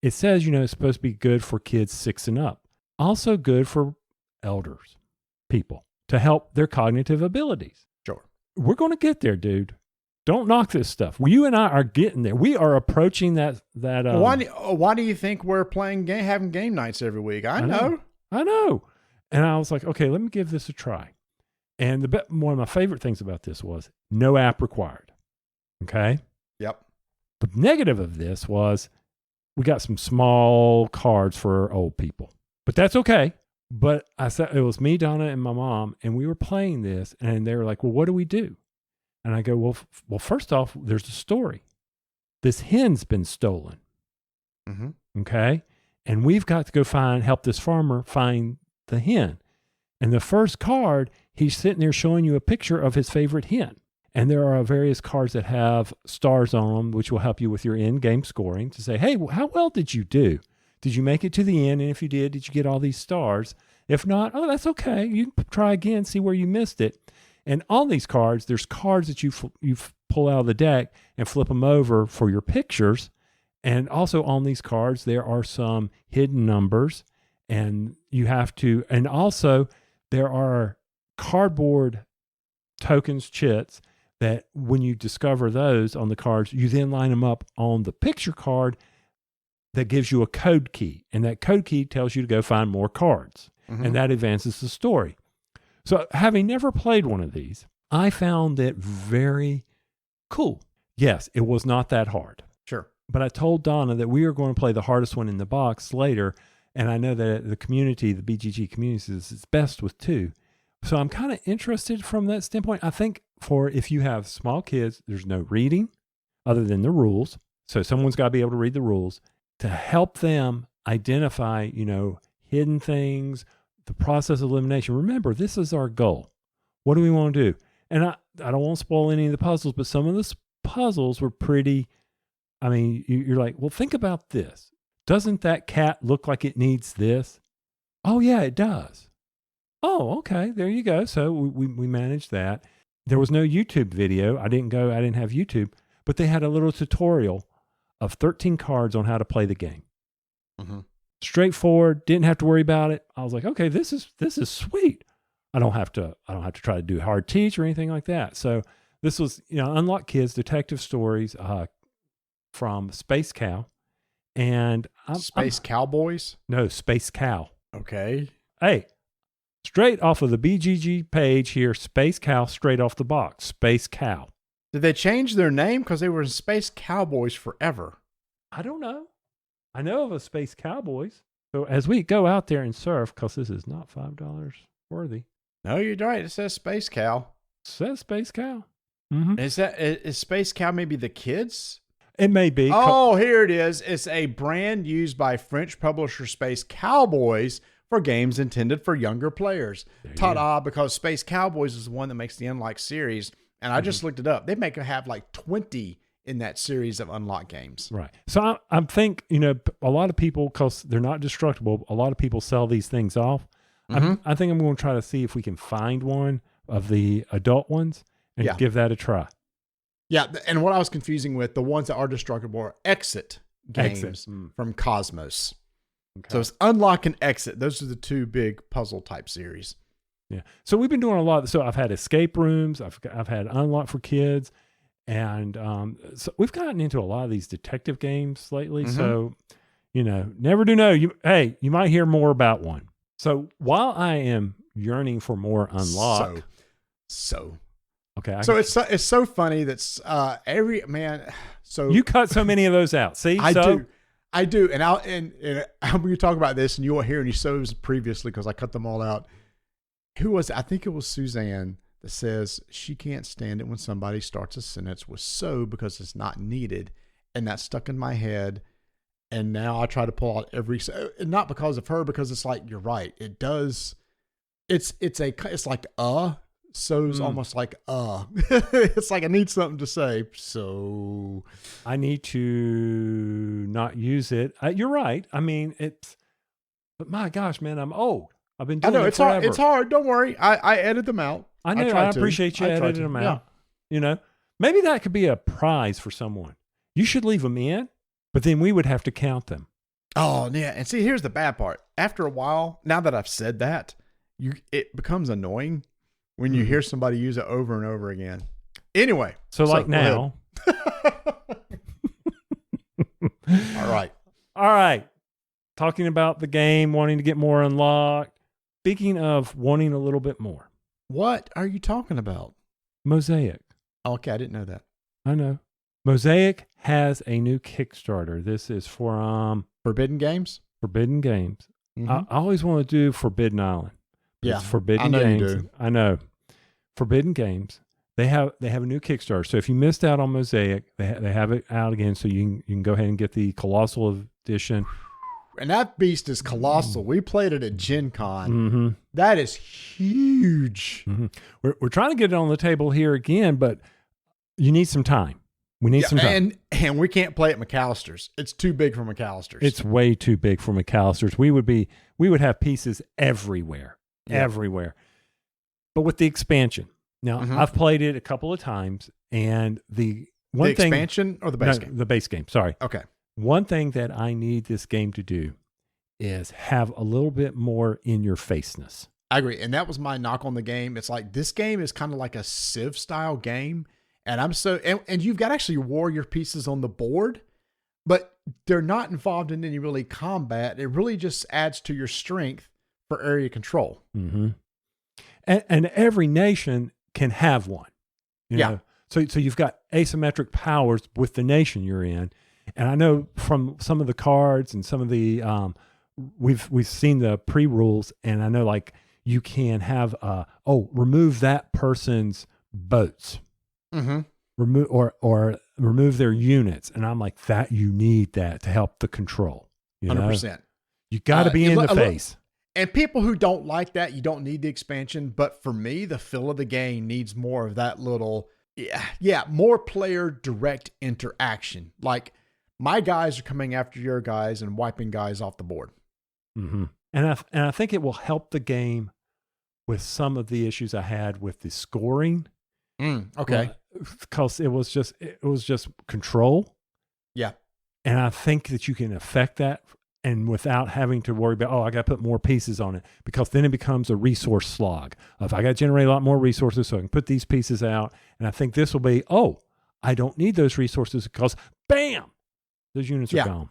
it says, you know, it's supposed to be good for kids 6 and up, also good for elders, people, to help their cognitive abilities. Sure. We're going to get there, dude. Don't knock this stuff. Well, you and I are getting there. We are approaching that. Why do you think we're having game nights every week? I know. And I was like, okay, let me give this a try. And one of my favorite things about this was no app required. Okay. Yep. The negative of this was we got some small cards for old people, but that's okay. But I said, it was me, Donna, and my mom, and we were playing this, and they were like, well, what do we do? And I go, well, first off, there's a story. This hen's been stolen. Mm-hmm. Okay. And we've got to go help this farmer find the hen. And the first card, he's sitting there showing you a picture of his favorite hen. And there are various cards that have stars on them, which will help you with your in-game scoring to say, hey, how well did you do? Did you make it to the end? And if you did you get all these stars? If not, oh, that's okay. You can try again, see where you missed it. And on these cards, there's cards that you pull out of the deck and flip them over for your pictures. And also on these cards, there are some hidden numbers, and and also there are cardboard tokens, chits, that when you discover those on the cards, you then line them up on the picture card that gives you a code key. And that code key tells you to go find more cards. Mm-hmm. And that advances the story. So having never played one of these, I found it very cool. Yes, it was not that hard. Sure. But I told Donna that we are going to play the hardest one in the box later. And I know that the community, the BGG community, is best with 2. So I'm kind of interested from that standpoint. I think if you have small kids, there's no reading other than the rules. So someone's got to be able to read the rules to help them identify, hidden things, the process of elimination. Remember, this is our goal. What do we want to do? And I don't want to spoil any of the puzzles, but some of the puzzles were pretty, you're like, well, think about this. Doesn't that cat look like it needs this? Oh, yeah, it does. Oh, okay, there you go. So we managed that. There was no YouTube video. I didn't have YouTube, but they had a little tutorial of 13 cards on how to play the game. Mm-hmm. Straightforward, didn't have to worry about it. I was like, okay, this is sweet. I don't have to try to do hard teach or anything like that. So this was, Unlock Kids Detective Stories from Space Cow. And Space Cowboys? No, Space Cow. Okay. Hey, straight off of the BGG page here, Space Cow, straight off the box, Space Cow. Did they change their name because they were Space Cowboys forever? I don't know. I know of a Space Cowboys. So as we go out there and surf, because this is not $5 worthy. No, you're right. It says Space Cow. It says Space Cow. Mm-hmm. Is Space Cow maybe the kids? It may be. Oh, here it is. It's a brand used by French publisher Space Cowboys for games intended for younger players. Ta-da, because Space Cowboys is the one that makes the Unlock series. And I just looked it up. They have like 20 in that series of Unlock games. Right. So I think, a lot of people, because they're not destructible, a lot of people sell these things off. Mm-hmm. I think I'm going to try to see if we can find one of the adult ones and give that a try. Yeah, and what I was confusing with, the ones that are destructible are Exit games from Cosmos. Okay. So it's Unlock and Exit. Those are the two big puzzle type series. Yeah. So we've been doing a lot. So I've had escape rooms. I've had Unlock for kids. And so we've gotten into a lot of these detective games lately. Mm-hmm. So, never do know. You might hear more about one. So while I am yearning for more Unlock. Okay. So it's so funny that every man. So you cut so many of those out. See, I do, and I'm going to talk about this, and you won't hear any so's previously because I cut them all out. Who was? I think it was Suzanne that says she can't stand it when somebody starts a sentence with "so" because it's not needed, and that stuck in my head. And now I try to pull out every, not because of her, because it's like you're right. It does. It's like so's almost like it's like I need something to say, so I need to not use it. You're right. I mean, but my gosh, man, I'm old. I've been doing it forever. It's hard. Don't worry. I edit them out. I know. I appreciate you editing them out. Yeah. Maybe that could be a prize for someone. You should leave them in, but then we would have to count them. Oh yeah, and see, here's the bad part. After a while, now that I've said that, it becomes annoying when you hear somebody use it over and over again. Anyway. So like now. All right. Talking about the game, wanting to get more unlocked. Speaking of wanting a little bit more. What are you talking about? Mosaic. Okay, I didn't know that. I know. Mosaic has a new Kickstarter. This is for Forbidden Games? Forbidden Games. Mm-hmm. I always want to do Forbidden Island. Yeah. It's Forbidden Games. You do. I know. Forbidden Games. They have a new Kickstarter. So if you missed out on Mosaic, they have it out again. So you can go ahead and get the Colossal Edition. And that beast is colossal. We played it at Gen Con. Mm-hmm. That is huge. Mm-hmm. We're trying to get it on the table here again, but you need some time. We need some time. And we can't play at McAllister's. It's too big for McAllister's. It's way too big for McAllister's. We would have pieces everywhere. Yeah. Everywhere. But with the expansion. Now, I've played it a couple of times, and the expansion or the base game? The base game, sorry. Okay. One thing that I need this game to do is have a little bit more in your faceness. I agree. And that was my knock on the game. It's like this game is kind of like a Civ style game. And and you've got actually warrior pieces on the board, but they're not involved in any really combat. It really just adds to your strength for area control. Mm-hmm. And every nation can have one. You know? So you've got asymmetric powers with the nation you're in. And I know from some of the cards and some of the we've seen the pre-rules, and I know like you can have remove that person's boats. Mm-hmm. Remove their units. And I'm like, that you need that to help the control. 100%. You got to be in the face. And people who don't like that, you don't need the expansion. But for me, the feel of the game needs more of that little, more player direct interaction. Like my guys are coming after your guys and wiping guys off the board. Mm-hmm. And I think it will help the game with some of the issues I had with the scoring. Okay. Because it was just control. Yeah. And I think that you can affect that and without having to worry about, I got to put more pieces on it, because then it becomes a resource slog of I got to generate a lot more resources so I can put these pieces out. And I think this will be, I don't need those resources because bam, those units are gone.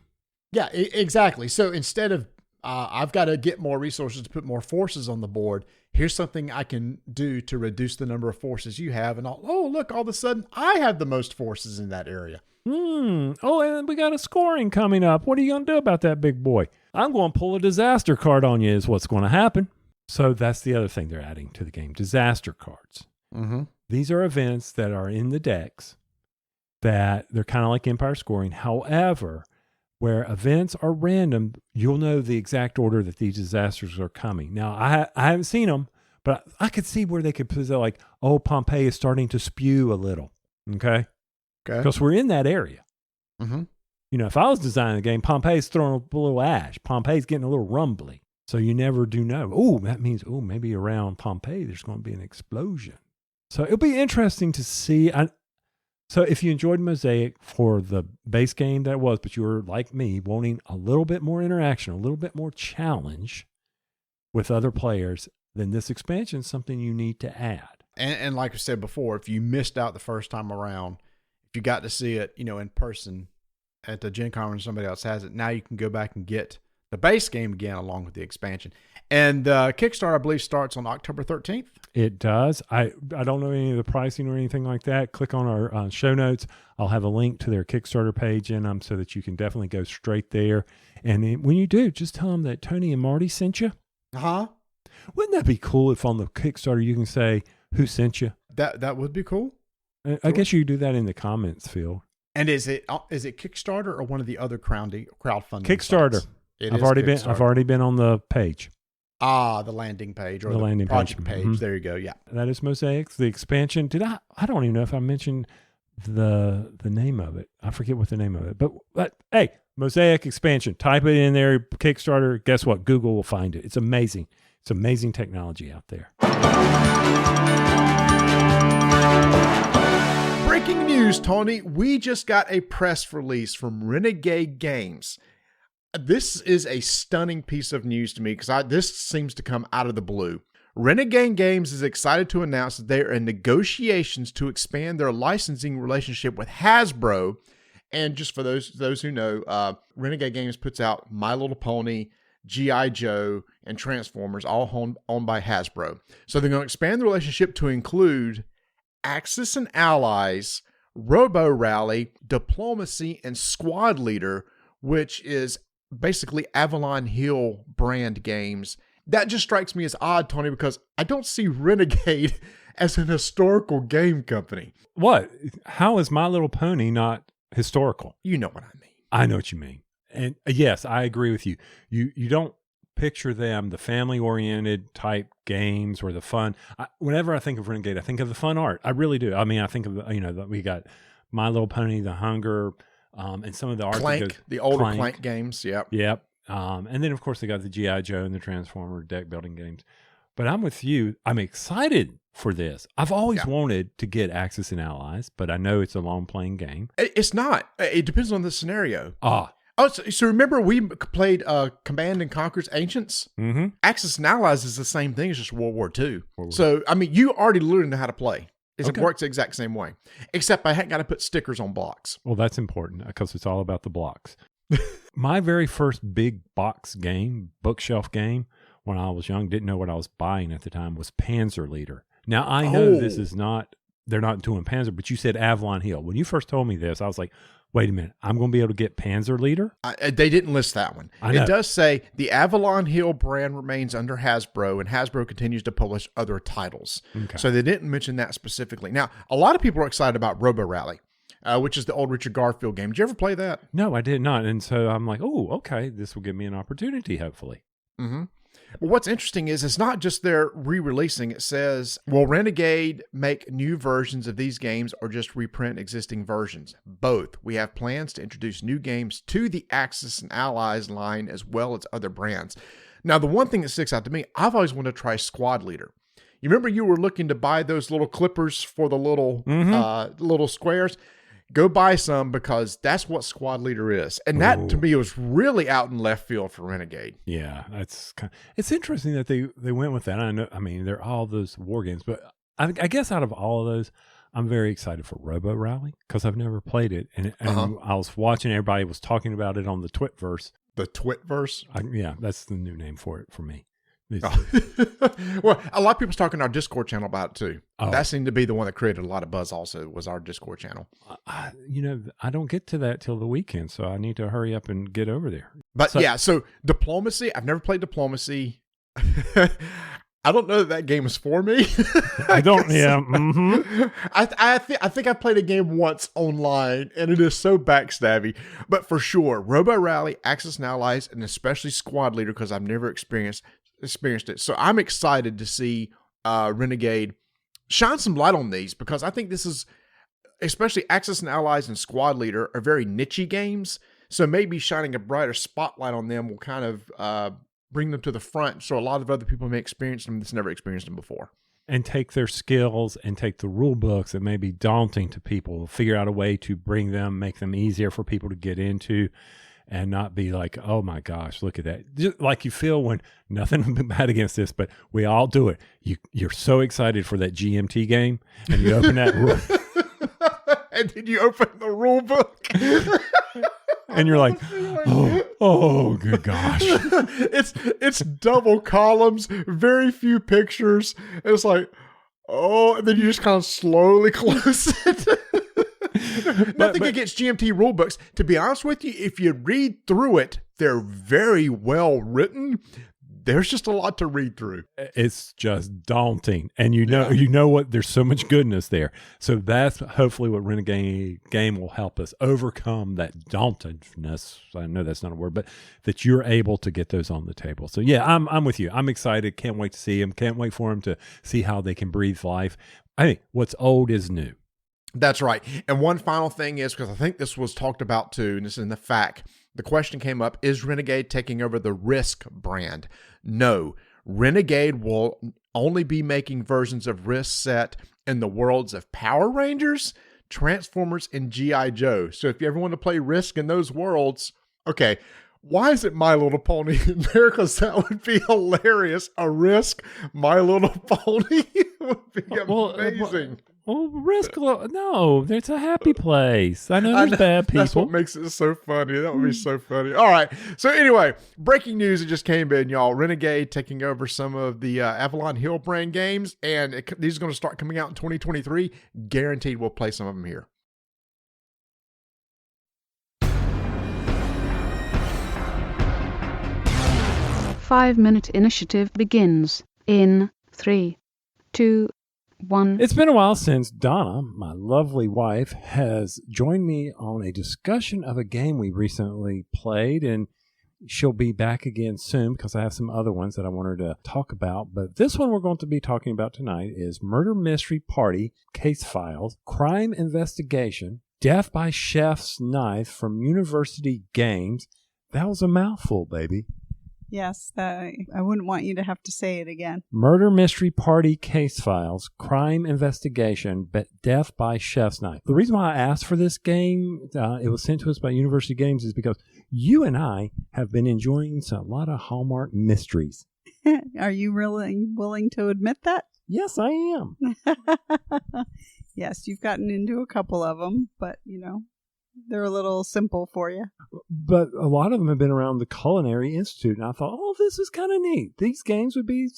Yeah, exactly. So instead of I've got to get more resources to put more forces on the board. Here's something I can do to reduce the number of forces you have. And look, all of a sudden I have the most forces in that area. Oh, and we got a scoring coming up. What are you going to do about that, big boy? I'm going to pull a disaster card on you is what's going to happen. So that's the other thing they're adding to the game, disaster cards. Mm-hmm. These are events that are in the decks that they're kind of like Empire Scoring. However, where events are random, you'll know the exact order that these disasters are coming. Now, I haven't seen them, but I could see where they could put like, Pompeii is starting to spew a little. Okay. Because we're in that area. Mm-hmm. If I was designing the game, Pompeii's throwing a little ash. Pompeii's getting a little rumbly. So you never do know. Oh, that means, maybe around Pompeii, there's going to be an explosion. So it'll be interesting to see. So if you enjoyed Mosaic for the base game that it was, but you were like me, wanting a little bit more interaction, a little bit more challenge with other players, then this expansion is something you need to add. And like I said before, if you missed out the first time around, if you got to see it, in person at the Gen Con when somebody else has it, now you can go back and get the base game again along with the expansion. And Kickstarter, I believe, starts on October 13th. It does. I don't know any of the pricing or anything like that. Click on our show notes. I'll have a link to their Kickstarter page in them so that you can definitely go straight there. And when you do, just tell them that Tony and Marty sent you. Uh-huh. Wouldn't that be cool if on the Kickstarter you can say who sent you? That would be cool. I guess you could do that in the comments field. And is it Kickstarter or one of the other crowdfunding Kickstarter. sites? I've already been on the page. The landing page or the landing project page. Mm-hmm. There you go. Yeah. That is Mosaic. The expansion. I don't even know if I mentioned the name of it. I forget what the name of it. But hey, Mosaic expansion. Type it in there, Kickstarter. Guess what? Google will find it. It's amazing. It's amazing technology out there. Breaking news, Tony. We just got a press release from Renegade Games. This is a stunning piece of news to me because this seems to come out of the blue. Renegade Games is excited to announce that they are in negotiations to expand their licensing relationship with Hasbro. And just for those who know, Renegade Games puts out My Little Pony, G.I. Joe, and Transformers, all owned by Hasbro. So they're going to expand the relationship to include Axis and Allies, Robo Rally, Diplomacy, and Squad Leader, which is basically Avalon Hill brand games. That just strikes me as odd, Tony, because I don't see Renegade as an historical game company. What? How is My Little Pony not historical? You know what I mean. I know what you mean. And yes, I agree with you. You don't picture them, the family-oriented type games or the fun. Whenever I think of Renegade, I think of the fun art. I really do. I mean, I think of, we got My Little Pony, The Hunger, and some of the art. Clank, the older Clank games. Yep. And then, of course, they got the G.I. Joe and the Transformer deck building games. But I'm with you. I'm excited for this. I've always wanted to get Axis and Allies, but I know it's a long-playing game. It's not. It depends on the scenario. So remember we played Command and Conquer's Ancients? Mm-hmm. Axis and Allies is the same thing as just World War II. So, I mean, you already learned how to play. It works the exact same way, except I hadn't got to put stickers on blocks. Well, that's important because it's all about the blocks. My very first big box game, bookshelf game, when I was young, didn't know what I was buying at the time, was Panzer Leader. Now, I know this is not, they're not doing Panzer, but you said Avalon Hill. When you first told me this, I was like, wait a minute, I'm going to be able to get Panzer Leader? They didn't list that one. It does say the Avalon Hill brand remains under Hasbro, and Hasbro continues to publish other titles. Okay. So they didn't mention that specifically. Now, a lot of people are excited about Robo Rally, which is the old Richard Garfield game. Did you ever play that? No, I did not. And so I'm like, oh, okay, this will give me an opportunity, hopefully. Mm-hmm. Well, what's interesting is it's not just they're re-releasing. It says, will Renegade make new versions of these games or just reprint existing versions? Both. We have plans to introduce new games to the Axis and Allies line as well as other brands. Now, the one thing that sticks out to me, I've always wanted to try Squad Leader. You remember you were looking to buy those little clippers for the little little squares? Go buy some because that's what Squad Leader is. And that, to me, was really out in left field for Renegade. Yeah, it's interesting that they went with that. I mean, they're all those war games, but I guess out of all of those, I'm very excited for Robo Rally because I've never played it. And I was watching, everybody was talking about it on the Twitverse. The Twitverse? Yeah, that's the new name for it for me. Oh. Well, a lot of people's talking on our Discord channel about it too. Oh. That seemed to be the one that created a lot of buzz also, was our Discord channel. I don't get to that till the weekend, so I need to hurry up and get over there. But so Diplomacy, I've never played Diplomacy. I don't know that game is for me. I don't. Yeah. Mm-hmm. I think I played a game once online, and it is so backstabby. But for sure, Robo Rally, Axis and Allies, and especially Squad Leader, because I've never experienced it. So I'm excited to see Renegade shine some light on these, because I think this is, especially Axis and Allies and Squad Leader, are very niche games. So maybe shining a brighter spotlight on them will kind of bring them to the front, so a lot of other people may experience them that's never experienced them before. And take their skills and take the rule books that may be daunting to people, figure out a way to bring them, make them easier for people to get into, and not be like, oh my gosh, look at that. Just like you feel when, nothing bad against this, but we all do it. You're so excited for that GMT game, and you open that rule. And then you open the rule book. And you're like, oh, good gosh. It's double columns, very few pictures. It's like, oh, and then you just kind of slowly close it. Nothing against GMT rule books. To be honest with you, if you read through it, they're very well written. There's just a lot to read through. It's just daunting. And you know what? There's so much goodness there. So that's hopefully what Renegade game will help us overcome that dauntingness. I know that's not a word, but that you're able to get those on the table. So yeah, I'm with you. I'm excited. Can't wait to see them. Can't wait for them to see how they can breathe life. I think what's old is new. That's right. And one final thing is, because I think this was talked about too, and this is in the FAQ, the question came up, is Renegade taking over the Risk brand? No. Renegade will only be making versions of Risk set in the worlds of Power Rangers, Transformers, and G.I. Joe. So if you ever want to play Risk in those worlds, okay, why is it My Little Pony in there? Because that would be hilarious. A Risk, My Little Pony would be amazing. Well, Risk, no, it's a happy place. I know there's bad people. That's what makes it so funny. That would be so funny. All right. So anyway, breaking news that just came in, y'all. Renegade taking over some of the Avalon Hill brand games, and these are going to start coming out in 2023. Guaranteed we'll play some of them here. Five-minute initiative begins in 3, 2, 1. It's been a while since Donna, my lovely wife, has joined me on a discussion of a game we recently played, and she'll be back again soon because I have some other ones that I want her to talk about. But this one we're going to be talking about tonight is Murder Mystery Party Case Files, Crime Investigation, Death by Chef's Knife from University Games. That was a mouthful, baby. Yes, I wouldn't want you to have to say it again. Murder Mystery Party Case Files, Crime Investigation, Death by Chef's Knife. The reason why I asked for this game, it was sent to us by University Games, is because you and I have been enjoying a lot of Hallmark mysteries. Are you really willing to admit that? Yes, I am. Yes, you've gotten into a couple of them, but, they're a little simple for you. But a lot of them have been around the Culinary Institute, and I thought, this is kind of neat. These games would be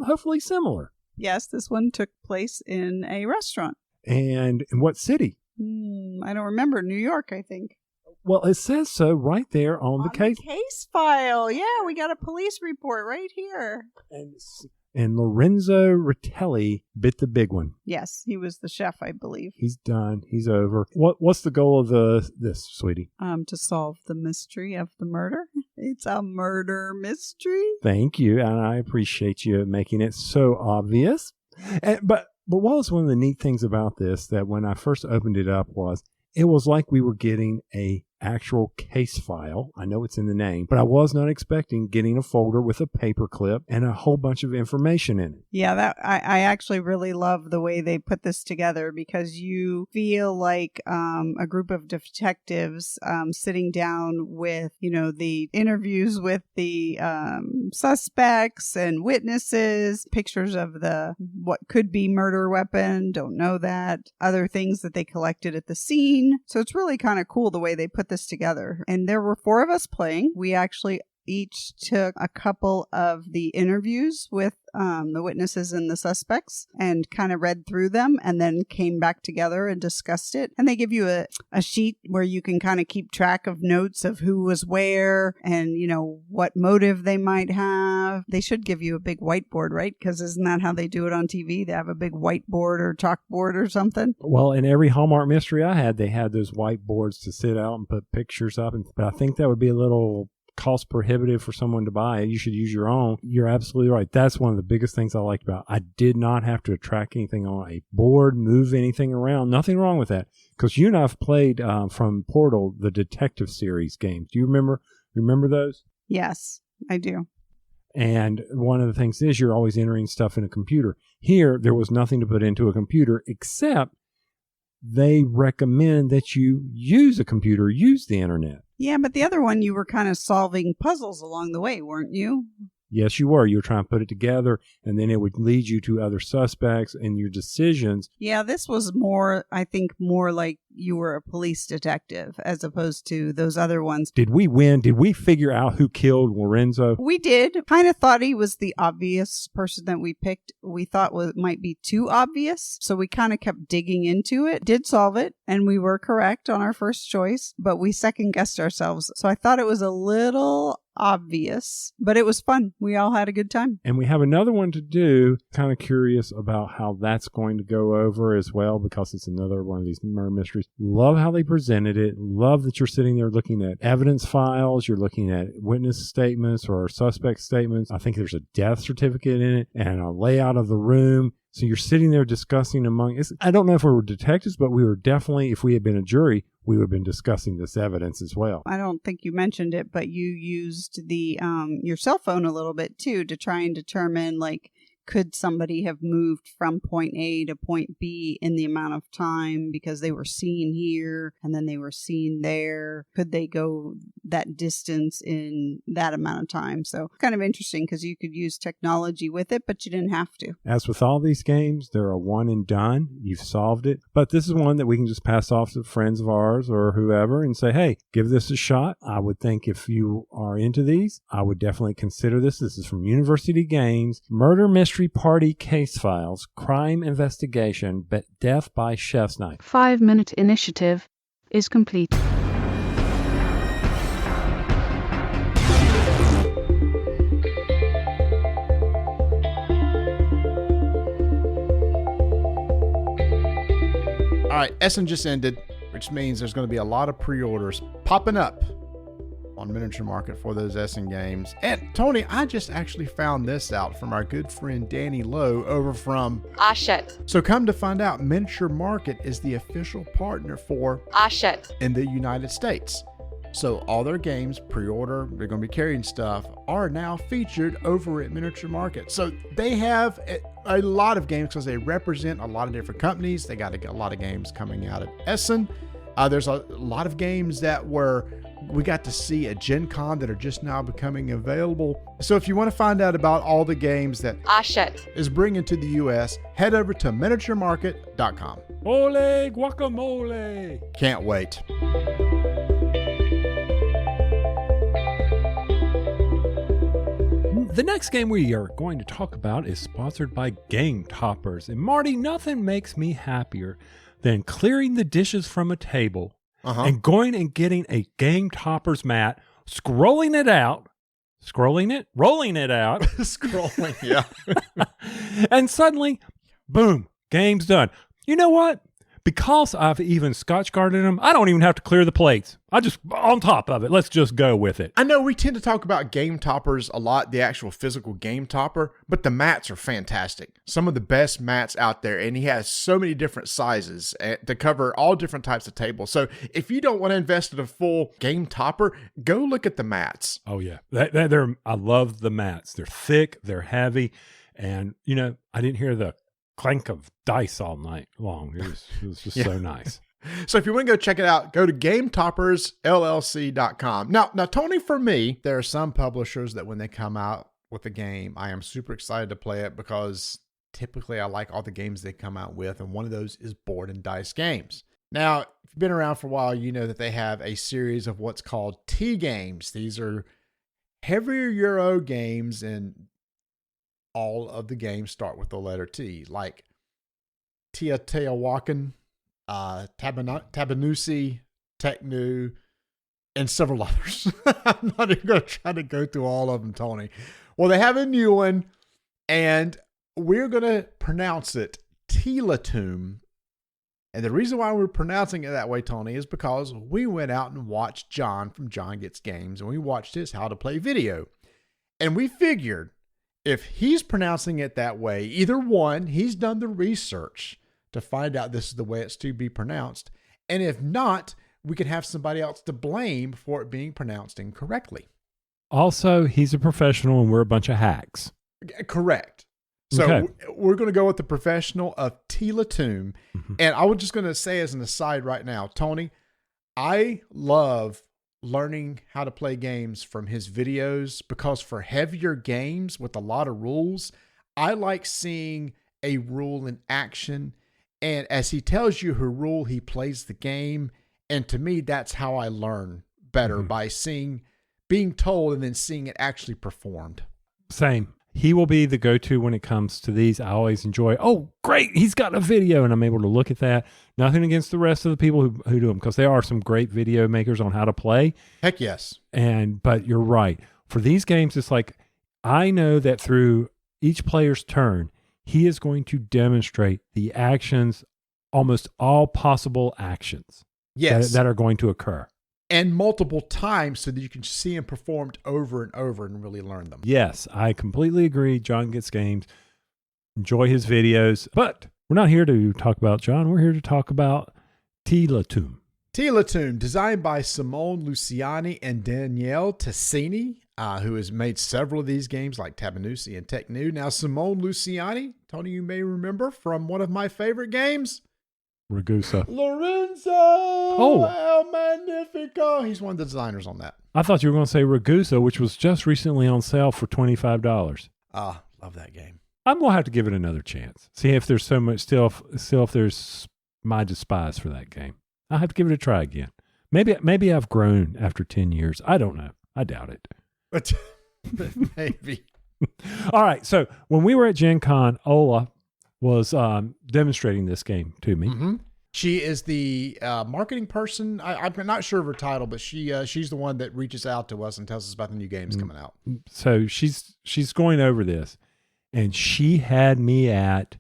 hopefully similar. Yes, this one took place in a restaurant. And in what city? I don't remember. New York, I think. Well, it says so right there on the case. The case file. Yeah, we got a police report right here. And Lorenzo Ritelli bit the big one. Yes, he was the chef, I believe. He's done. He's over. What's the goal of this, sweetie? To solve the mystery of the murder. It's a murder mystery. Thank you, and I appreciate you making it so obvious. But what was one of the neat things about this that when I first opened it up it was like we were getting a actual case file. I know it's in the name, but I was not expecting getting a folder with a paper clip and a whole bunch of information in it. Yeah, I actually really love the way they put this together, because you feel like a group of detectives sitting down with, the interviews with the suspects and witnesses, pictures of what could be murder weapon, don't know that, other things that they collected at the scene. So it's really kind of cool the way they put this this together. And there were 4 of us playing. We actually each took a couple of the interviews with the witnesses and the suspects and kind of read through them and then came back together and discussed it. And they give you a sheet where you can kind of keep track of notes of who was where and, you know, what motive they might have. They should give you a big whiteboard, right? Because isn't that how they do it on TV? They have a big whiteboard or chalkboard or something. Well, in every Hallmark mystery I had, they had those whiteboards to sit out and put pictures up. But I think that would be a little cost prohibitive for someone to buy. You should use your own. You're absolutely right. That's one of the biggest things I liked about it. I did not have to track anything on a board, move anything around. Nothing wrong with that. Because you and I have played from Portal the detective series games. Do you remember those? Yes, I do. And one of the things is you're always entering stuff in a computer. Here, there was nothing to put into a computer except they recommend that you use a computer, use the internet. Yeah, but the other one, you were kind of solving puzzles along the way, weren't you? Yes, you were. You were trying to put it together, and then it would lead you to other suspects and your decisions. Yeah, this was more, I think, more like you were a police detective as opposed to those other ones. Did we win? Did we figure out who killed Lorenzo? We did. Kind of thought he was the obvious person that we picked. We thought might be too obvious, so we kind of kept digging into it. Did solve it, and we were correct on our first choice, but we second-guessed ourselves. So I thought it was a little obvious, but it was fun. We all had a good time. And we have another one to do. Kind of curious about how that's going to go over as well, because it's another one of these murder mysteries. Love how they presented it. Love that you're sitting there looking at evidence files. You're looking at witness statements or suspect statements. I think there's a death certificate in it and a layout of the room. So you're sitting there discussing among, I don't know if we were detectives, but we were definitely, if we had been a jury, we would have been discussing this evidence as well. I don't think you mentioned it, but you used the your cell phone a little bit too to try and determine, like, could somebody have moved from point A to point B in the amount of time because they were seen here and then they were seen there? Could they go that distance in that amount of time? So kind of interesting because you could use technology with it, but you didn't have to. As with all these games, they're a one and done. You've solved it. But this is one that we can just pass off to friends of ours or whoever and say, hey, give this a shot. I would think if you are into these, I would definitely consider this. This is from University Games. Murder Mystery Party Case Files, Crime Investigation, but Death by Chef's Knife. 5-minute initiative is complete. All right, Essen just ended, which means there's going to be a lot of pre-orders popping up on Miniature Market for those Essen games. And Tony, I just actually found this out from our good friend Danny Lowe over from Ashet. So come to find out, Miniature Market is the official partner for Ashet. in the United States. So all their games, pre-order, they're going to be carrying stuff, are now featured over at Miniature Market. So they have a lot of games because they represent a lot of different companies. They got a lot of games coming out at Essen. There's a lot of games that we got to see at Gen Con that are just now becoming available. So if you want to find out about all the games that Ashet is bringing to the U.S., head over to miniaturemarket.com. Ole guacamole! Can't wait. The next game we are going to talk about is sponsored by Game Toppers. And Marty, nothing makes me happier than clearing the dishes from a table and going and getting a Game Toppers mat, rolling it out, Yeah. and suddenly, boom, game's done. You know what? Because I've even Scotch guarded them, I don't even have to clear the plates. I just, on top of it, let's just go with it. I know we tend to talk about Game Toppers a lot, the actual physical game topper, but the mats are fantastic. Some of the best mats out there, and he has so many different sizes to cover all different types of tables. So if you don't want to invest in a full game topper, go look at the mats. Oh, yeah. I love the mats. They're thick, they're heavy, and, you know, I didn't hear the clank of dice all night long. It was just so nice. So if you want to go check it out, go to GameToppersLLC.com. Now, Tony, for me, there are some publishers that when they come out with a game, I am super excited to play it because typically I like all the games they come out with, and one of those is Board and Dice Games. Now, if you've been around for a while, you know that they have a series of what's called T games. These are heavier Euro games, and all of the games start with the letter T, like Teotihuacan, Tabanusi, Teknu, and several others. I'm not even going to try to go through all of them, Tony. Well, they have a new one, and we're going to pronounce it Tiletum. And the reason why we're pronouncing it that way, Tony, is because we went out and watched John from John Gets Games, and we watched his How to Play video. And we figured if he's pronouncing it that way, either one, he's done the research to find out this is the way it's to be pronounced. And if not, we could have somebody else to blame for it being pronounced incorrectly. Also, he's a professional and we're a bunch of hacks. Correct. So Okay. we're going to go with the professional of Tiletum. Mm-hmm. And I was just going to say as an aside right now, Tony, I love learning how to play games from his videos because for heavier games with a lot of rules, I like seeing a rule in action. And as he tells you her rule, he plays the game. And to me, that's how I learn better, by being told and then seeing it actually performed. Same. He will be the go-to when it comes to these. I always enjoy, oh, great, he's got a video, and I'm able to look at that. Nothing against the rest of the people who do them, because there are some great video makers on how to play. Heck yes. But you're right. For these games, it's like, I know that through each player's turn, he is going to demonstrate the actions, almost all possible actions that are going to occur. And multiple times so that you can see them performed over and over and really learn them. Yes, I completely agree. John Gets Games. Enjoy his videos. But we're not here to talk about John. We're here to talk about Tiletum. Tiletum, designed by Simone Luciani and Danielle Tassini, who has made several of these games like Tabanusi and Teknu. Now, Simone Luciani, Tony, you may remember from one of my favorite games, Ragusa. Lorenzo El Magnifico. He's one of the designers on that. I thought you were going to say Ragusa, which was just recently on sale for $25. Love that game. I'm going to have to give it another chance. See if there's so much still if there's my despise for that game. I'll have to give it a try again. Maybe I've grown after 10 years. I don't know. I doubt it. But maybe. All right. So when we were at Gen Con, Ola was demonstrating this game to me. Mm-hmm. She is the marketing person. I'm not sure of her title, but she's the one that reaches out to us and tells us about the new games coming out. So she's going over this, and she had me at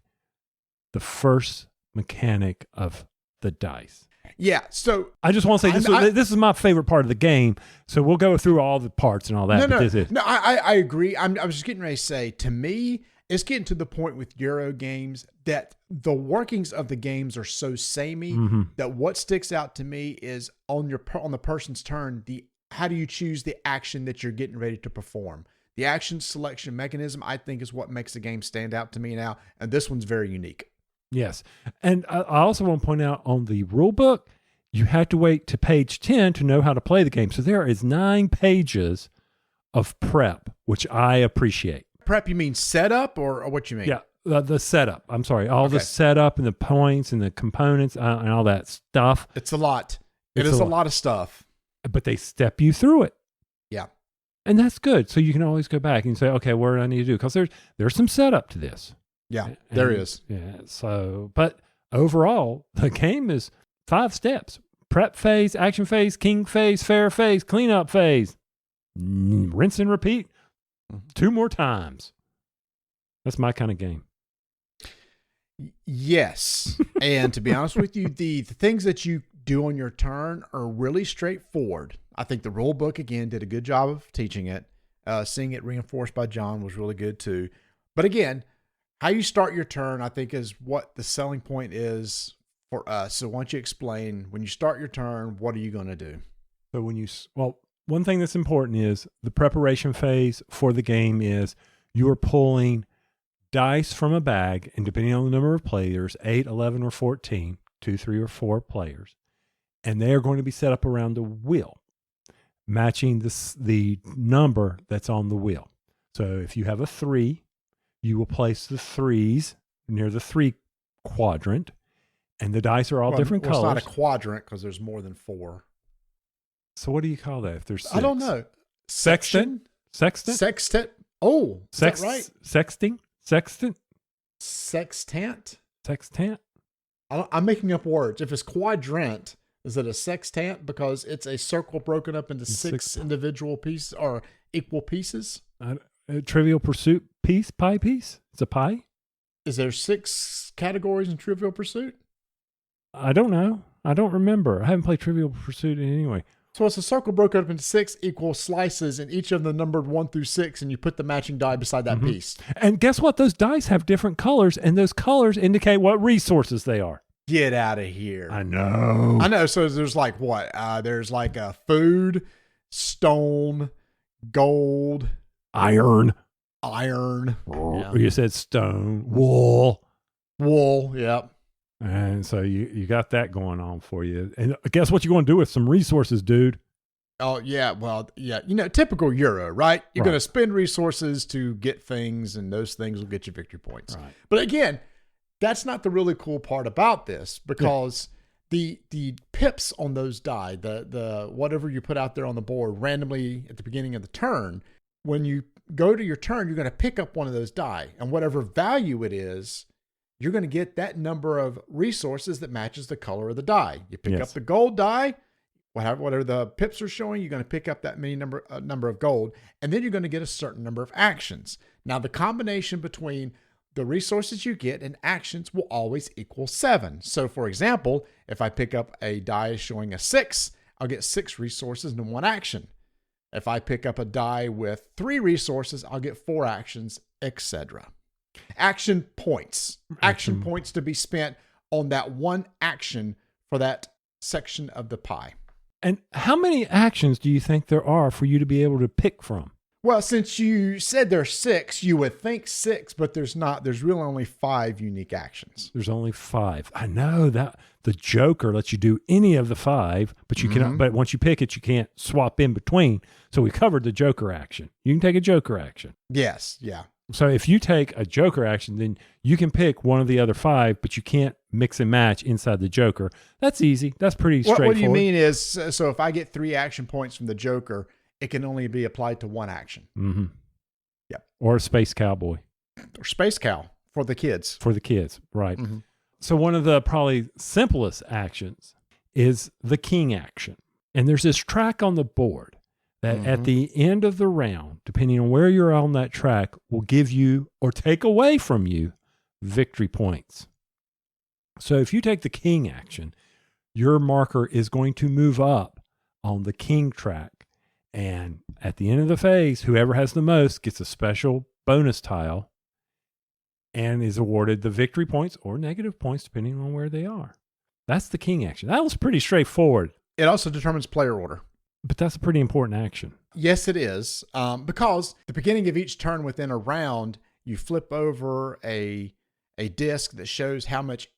the first mechanic of the dice. Yeah. So I just want to say this is my favorite part of the game. So we'll go through all the parts and all that. I agree. I was just getting ready to say, to me, it's getting to the point with Euro games that the workings of the games are so samey that what sticks out to me is on the person's turn, how do you choose the action that you're getting ready to perform? The action selection mechanism, I think, is what makes the game stand out to me now, and this one's very unique. Yes, and I also want to point out on the rule book, you have to wait to page 10 to know how to play the game. So there is 9 pages of prep, which I appreciate. Prep, you mean setup or what you mean? Yeah, the setup. I'm sorry. The setup and the points and the components and all that stuff. It's a lot. It is a lot of stuff. But they step you through it. Yeah. And that's good. So you can always go back and say, okay, what do I need to do? Because there's some setup to this. Yeah, there is. Yeah. So, but overall, the game is 5 steps. Prep phase, action phase, king phase, fair phase, cleanup phase. Rinse and repeat 2 more times. That's my kind of game. Yes. And to be honest with you, the things that you do on your turn are really straightforward. I think the rule book, again, did a good job of teaching it. Seeing it reinforced by John was really good too. But again, how you start your turn, I think, is what the selling point is for us. So why don't you explain, when you start your turn, what are you going to do? So one thing that's important is the preparation phase for the game is you are pulling dice from a bag, and depending on the number of players, 8, 11, or 14, 2, 3, or 4 players, and they are going to be set up around the wheel, matching the number that's on the wheel. So if you have a 3, you will place the 3s near the 3 quadrant, And the dice are all Well, different well, colors. It's not a quadrant because there's more than 4. So what do you call that if there's 6? I don't know. Sextant? Sextant? Sextant. Oh, is that right? Sexting? Sextant? Sextant. Sextant? I'm making up words. If it's quadrant, is it a sextant because it's a circle broken up into 6 individual pieces or equal pieces? Trivial Pursuit pie piece? It's a pie? Is there 6 categories in Trivial Pursuit? I don't know. I don't remember. I haven't played Trivial Pursuit anyway. So it's a circle broken up into 6 equal slices, and each of them numbered 1 through 6, and you put the matching die beside that piece. And guess what? Those dice have different colors, and those colors indicate what resources they are. Get out of here. I know. I know. So there's like what? There's like a food, stone, gold, Iron. Yeah. You said stone. Wool. Yep. And so you got that going on for you. And guess what you're going to do with some resources, dude? Oh, yeah. Well, yeah. Typical Euro, right? You're Right. going to spend resources to get things, and those things will get you victory points. Right. But again, that's not the really cool part about this, because the pips on those die, the whatever you put out there on the board randomly at the beginning of the turn, when you go to your turn, you're going to pick up one of those die, and whatever value it is, you're going to get that number of resources that matches the color of the die. You pick up the gold die, whatever the pips are showing, you're going to pick up that many number of gold, and then you're going to get a certain number of actions. Now, the combination between the resources you get and actions will always equal 7. So, for example, if I pick up a die showing a 6, I'll get 6 resources and 1 action. If I pick up a die with 3 resources, I'll get 4 actions, etc. Action points. Action points to be spent on that one action for that section of the pie. And how many actions do you think there are for you to be able to pick from? Well, since you said there's 6, you would think 6, but there's not. There's really only 5 unique actions. There's only 5. I know that the Joker lets you do any of the 5, but you cannot. But once you pick it, you can't swap in between. So we covered the Joker action. You can take a Joker action. Yes. Yeah. So if you take a Joker action, then you can pick one of the other 5, but you can't mix and match inside the Joker. That's easy. That's pretty straightforward. What do you mean is, so if I get 3 action points from the Joker, it can only be applied to 1 action. Mm-hmm. Yep. Or a Space Cowboy. Or Space Cow for the kids. For the kids, right. Mm-hmm. So one of the probably simplest actions is the King action. And there's this track on the board that at the end of the round, depending on where you're on that track, will give you or take away from you victory points. So if you take the King action, your marker is going to move up on the King track. And at the end of the phase, whoever has the most gets a special bonus tile and is awarded the victory points or negative points, depending on where they are. That's the King action. That was pretty straightforward. It also determines player order. But that's a pretty important action. Yes, it is. Because the beginning of each turn within a round, you flip over a disc that shows how much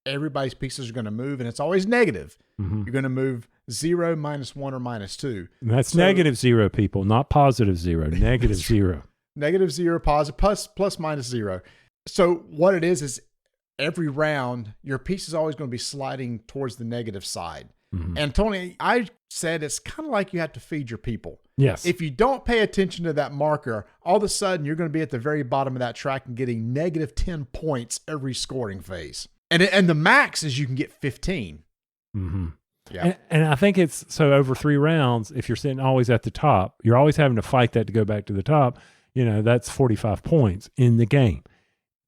everybody's pieces are going to move, and it's always negative. You're going to move 0, -1, or -2. And that's negative 0, people, not positive 0. Negative 0. Negative 0, positive, plus -0. So what it is every round, your piece is always going to be sliding towards the negative side. And Tony, I said it's kind of like you have to feed your people. Yes. If you don't pay attention to that marker, all of a sudden you're going to be at the very bottom of that track and getting negative 10 points every scoring phase. And the max is you can get 15. Yeah. And I think it's so over 3 rounds, if you're sitting always at the top, you're always having to fight that to go back to the top. That's 45 points in the game.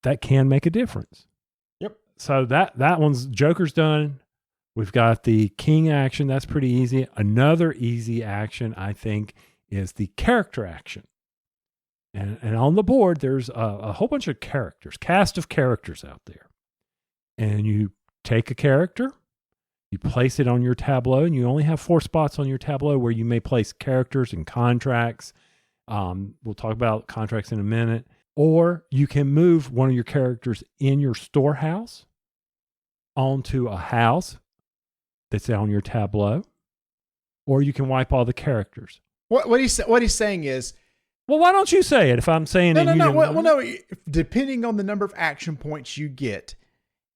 That can make a difference. Yep. So that one's Joker's done. We've got the King action. That's pretty easy. Another easy action, I think, is the character action. And on the board, there's a whole bunch of characters, cast of characters out there. And you take a character, you place it on your tableau, and you only have 4 spots on your tableau where you may place characters and contracts. We'll talk about contracts in a minute. Or you can move one of your characters in your storehouse onto a house that's on your tableau, or you can wipe all the characters. What he's saying is, well, why don't you say it if I'm saying it? No. Well, no. Depending on the number of action points you get,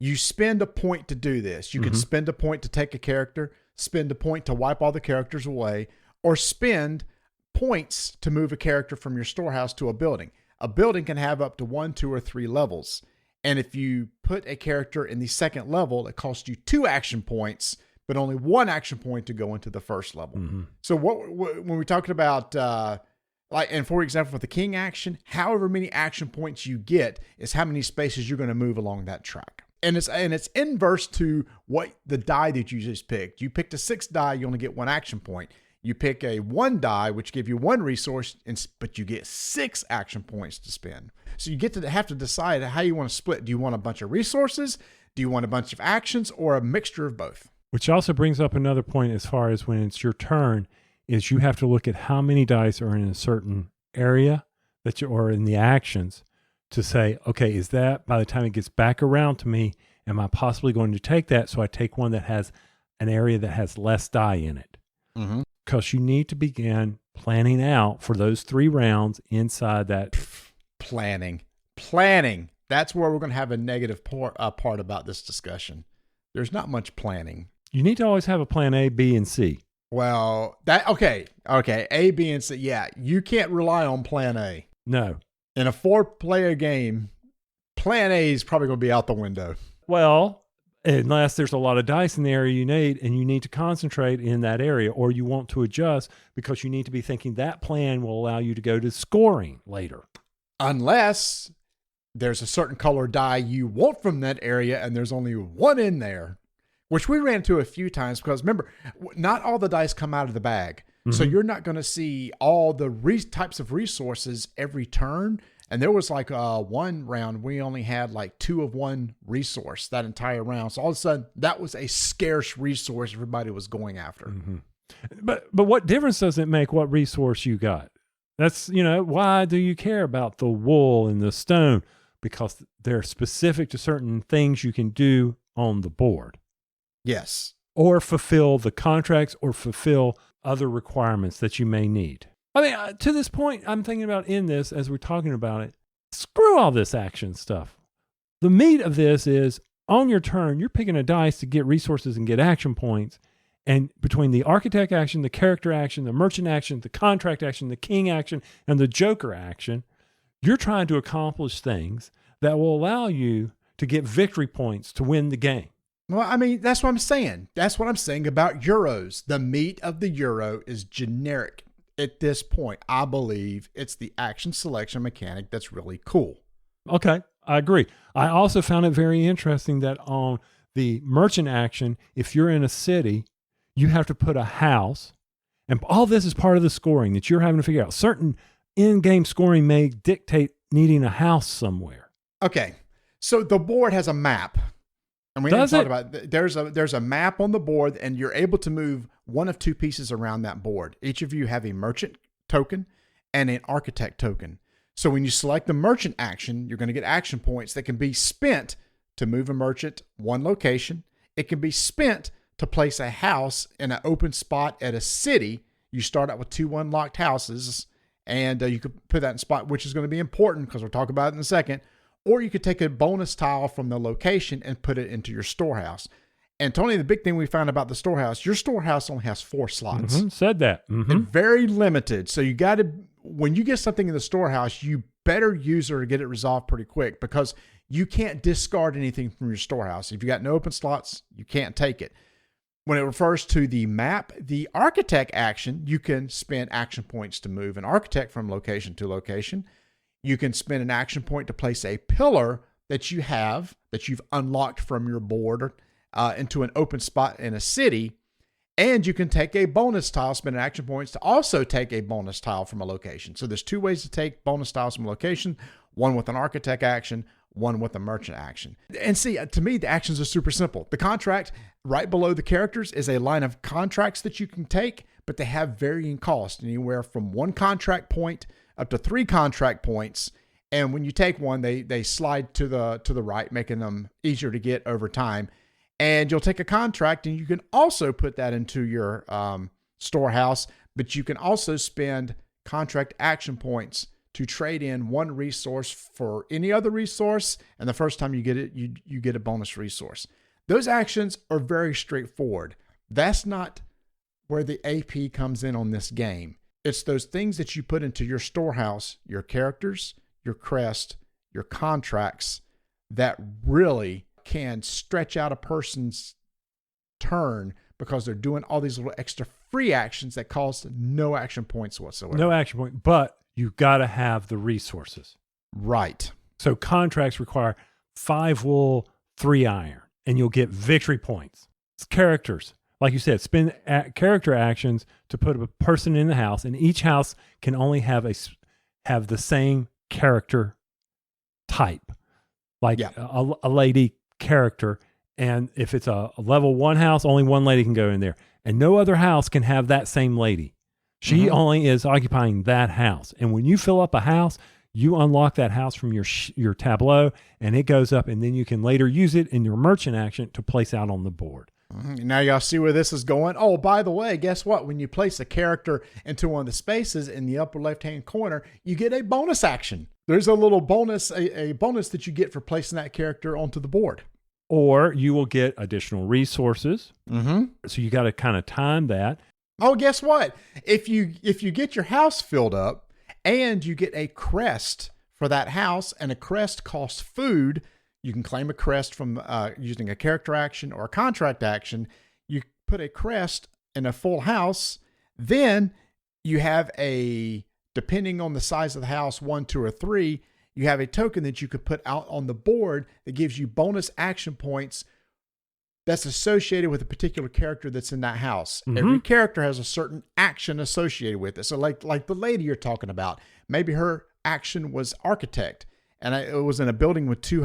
You spend a point to do this. You can spend a point to take a character, spend a point to wipe all the characters away, or spend points to move a character from your storehouse to a building. A building can have up to 1, 2, or 3 levels. And if you put a character in the second level, it costs you 2 action points, but only 1 action point to go into the first level. So when we're talking about, and for example, with the king action, however many action points you get is how many spaces you're going to move along that track. And it's inverse to what the die that you just picked. You picked a 6 die, you only get 1 action point. You pick a 1 die, which give you 1 resource, but you get 6 action points to spend. So you get to have to decide how you want to split. Do you want a bunch of resources? Do you want a bunch of actions, or a mixture of both? Which also brings up another point as far as when it's your turn, is you have to look at how many dice are in a certain area or in the actions to say, okay, is that by the time it gets back around to me, am I possibly going to take that? So I take one that has an area that has less die in it. Because you need to begin planning out for those 3 rounds inside that. Planning. That's where we're going to have a negative part about this discussion. There's not much planning. You need to always have a plan A, B, and C. Well, okay. A, B, and C. Yeah, you can't rely on plan A. No. In a 4-player game, plan A is probably going to be out the window. Well, unless there's a lot of dice in the area you need, and you need to concentrate in that area, or you want to adjust because you need to be thinking that plan will allow you to go to scoring later. Unless there's a certain color die you want from that area and there's only 1 in there, which we ran into a few times because remember, not all the dice come out of the bag. So you're not going to see all the types of resources every turn. And there was like 1 round, we only had like 2 of 1 resource that entire round. So all of a sudden, that was a scarce resource everybody was going after. But what difference does it make what resource you got? That's, why do you care about the wool and the stone? Because they're specific to certain things you can do on the board. Yes. Or fulfill the contracts or fulfill other requirements that you may need. I mean, to this point, I'm thinking about in this, as we're talking about it, screw all this action stuff. The meat of this is on your turn, you're picking a dice to get resources and get action points. And between the architect action, the character action, the merchant action, the contract action, the king action, and the joker action, you're trying to accomplish things that will allow you to get victory points to win the game. Well, I mean, that's what I'm saying. That's what I'm saying about Euros. The meat of the Euro is generic. At this point, I believe it's the action selection mechanic that's really cool. Okay, I agree. I also found it very interesting that on the merchant action, if you're in a city, you have to put a house, and all this is part of the scoring that you're having to figure out. Certain in-game scoring may dictate needing a house somewhere. Okay, so the board has a map. And we didn't talk about there's a map on the board, and you're able to move 1 of 2 pieces around that board. Each of you have a merchant token and an architect token. So when you select the merchant action, you're going to get action points that can be spent to move a merchant 1 location. It can be spent to place a house in an open spot at a city. You start out with 2 unlocked houses, and you could put that in spot, which is going to be important because we'll talk about it in a second. Or you could take a bonus tile from the location and put it into your storehouse. And Tony, the big thing we found about the storehouse, your storehouse only has 4 slots. Said that. And very limited. So you got to, when you get something in the storehouse, you better use it or get it resolved pretty quick because you can't discard anything from your storehouse. If you got no open slots, you can't take it. When it refers to the map, the architect action, you can spend action points to move an architect from location to location. You can spend an action point to place a pillar that you have, that you've unlocked from your board into an open spot in a city. And you can take a bonus tile, spend action points to also take a bonus tile from a location. So there's 2 ways to take bonus tiles from a location, 1 with an architect action, 1 with a merchant action. And see, to me, the actions are super simple. The contract right below the characters is a line of contracts that you can take, but they have varying costs, anywhere from 1 contract point up to 3 contract points. And when you take one, they slide to the right, making them easier to get over time. And you'll take a contract and you can also put that into your storehouse, but you can also spend contract action points to trade in one resource for any other resource. And the first time you get it, you get a bonus resource. Those actions are very straightforward. That's not where the AP comes in on this game. It's those things that you put into your storehouse, your characters, your crest, your contracts, that really can stretch out a person's turn because they're doing all these little extra free actions that cost no action points whatsoever. No action point, but you got to have the resources. Right. So contracts require 5 wool, 3 iron, and you'll get victory points. It's characters. Like you said, spend character actions to put a person in the house, and each house can only have the same character type, like a lady character. And if it's a level 1 house, only one lady can go in there, and no other house can have that same lady. She only is occupying that house. And when you fill up a house, you unlock that house from your tableau, and it goes up, and then you can later use it in your merchant action to place out on the board. Now y'all see where this is going. Oh, by the way, guess what? When you place a character into one of the spaces in the upper left-hand corner, you get a bonus action. There's a little bonus, a bonus that you get for placing that character onto the board. Or you will get additional resources. So you got to kind of time that. Oh, guess what? If you get your house filled up and you get a crest for that house, and a crest costs food, you can claim a crest from using a character action or a contract action. You put a crest in a full house, then you have depending on the size of the house, 1, 2, or 3, you have a token that you could put out on the board that gives you bonus action points that's associated with a particular character that's in that house. Every character has a certain action associated with it. So like the lady you're talking about, maybe her action was architect, and it was in a building with 2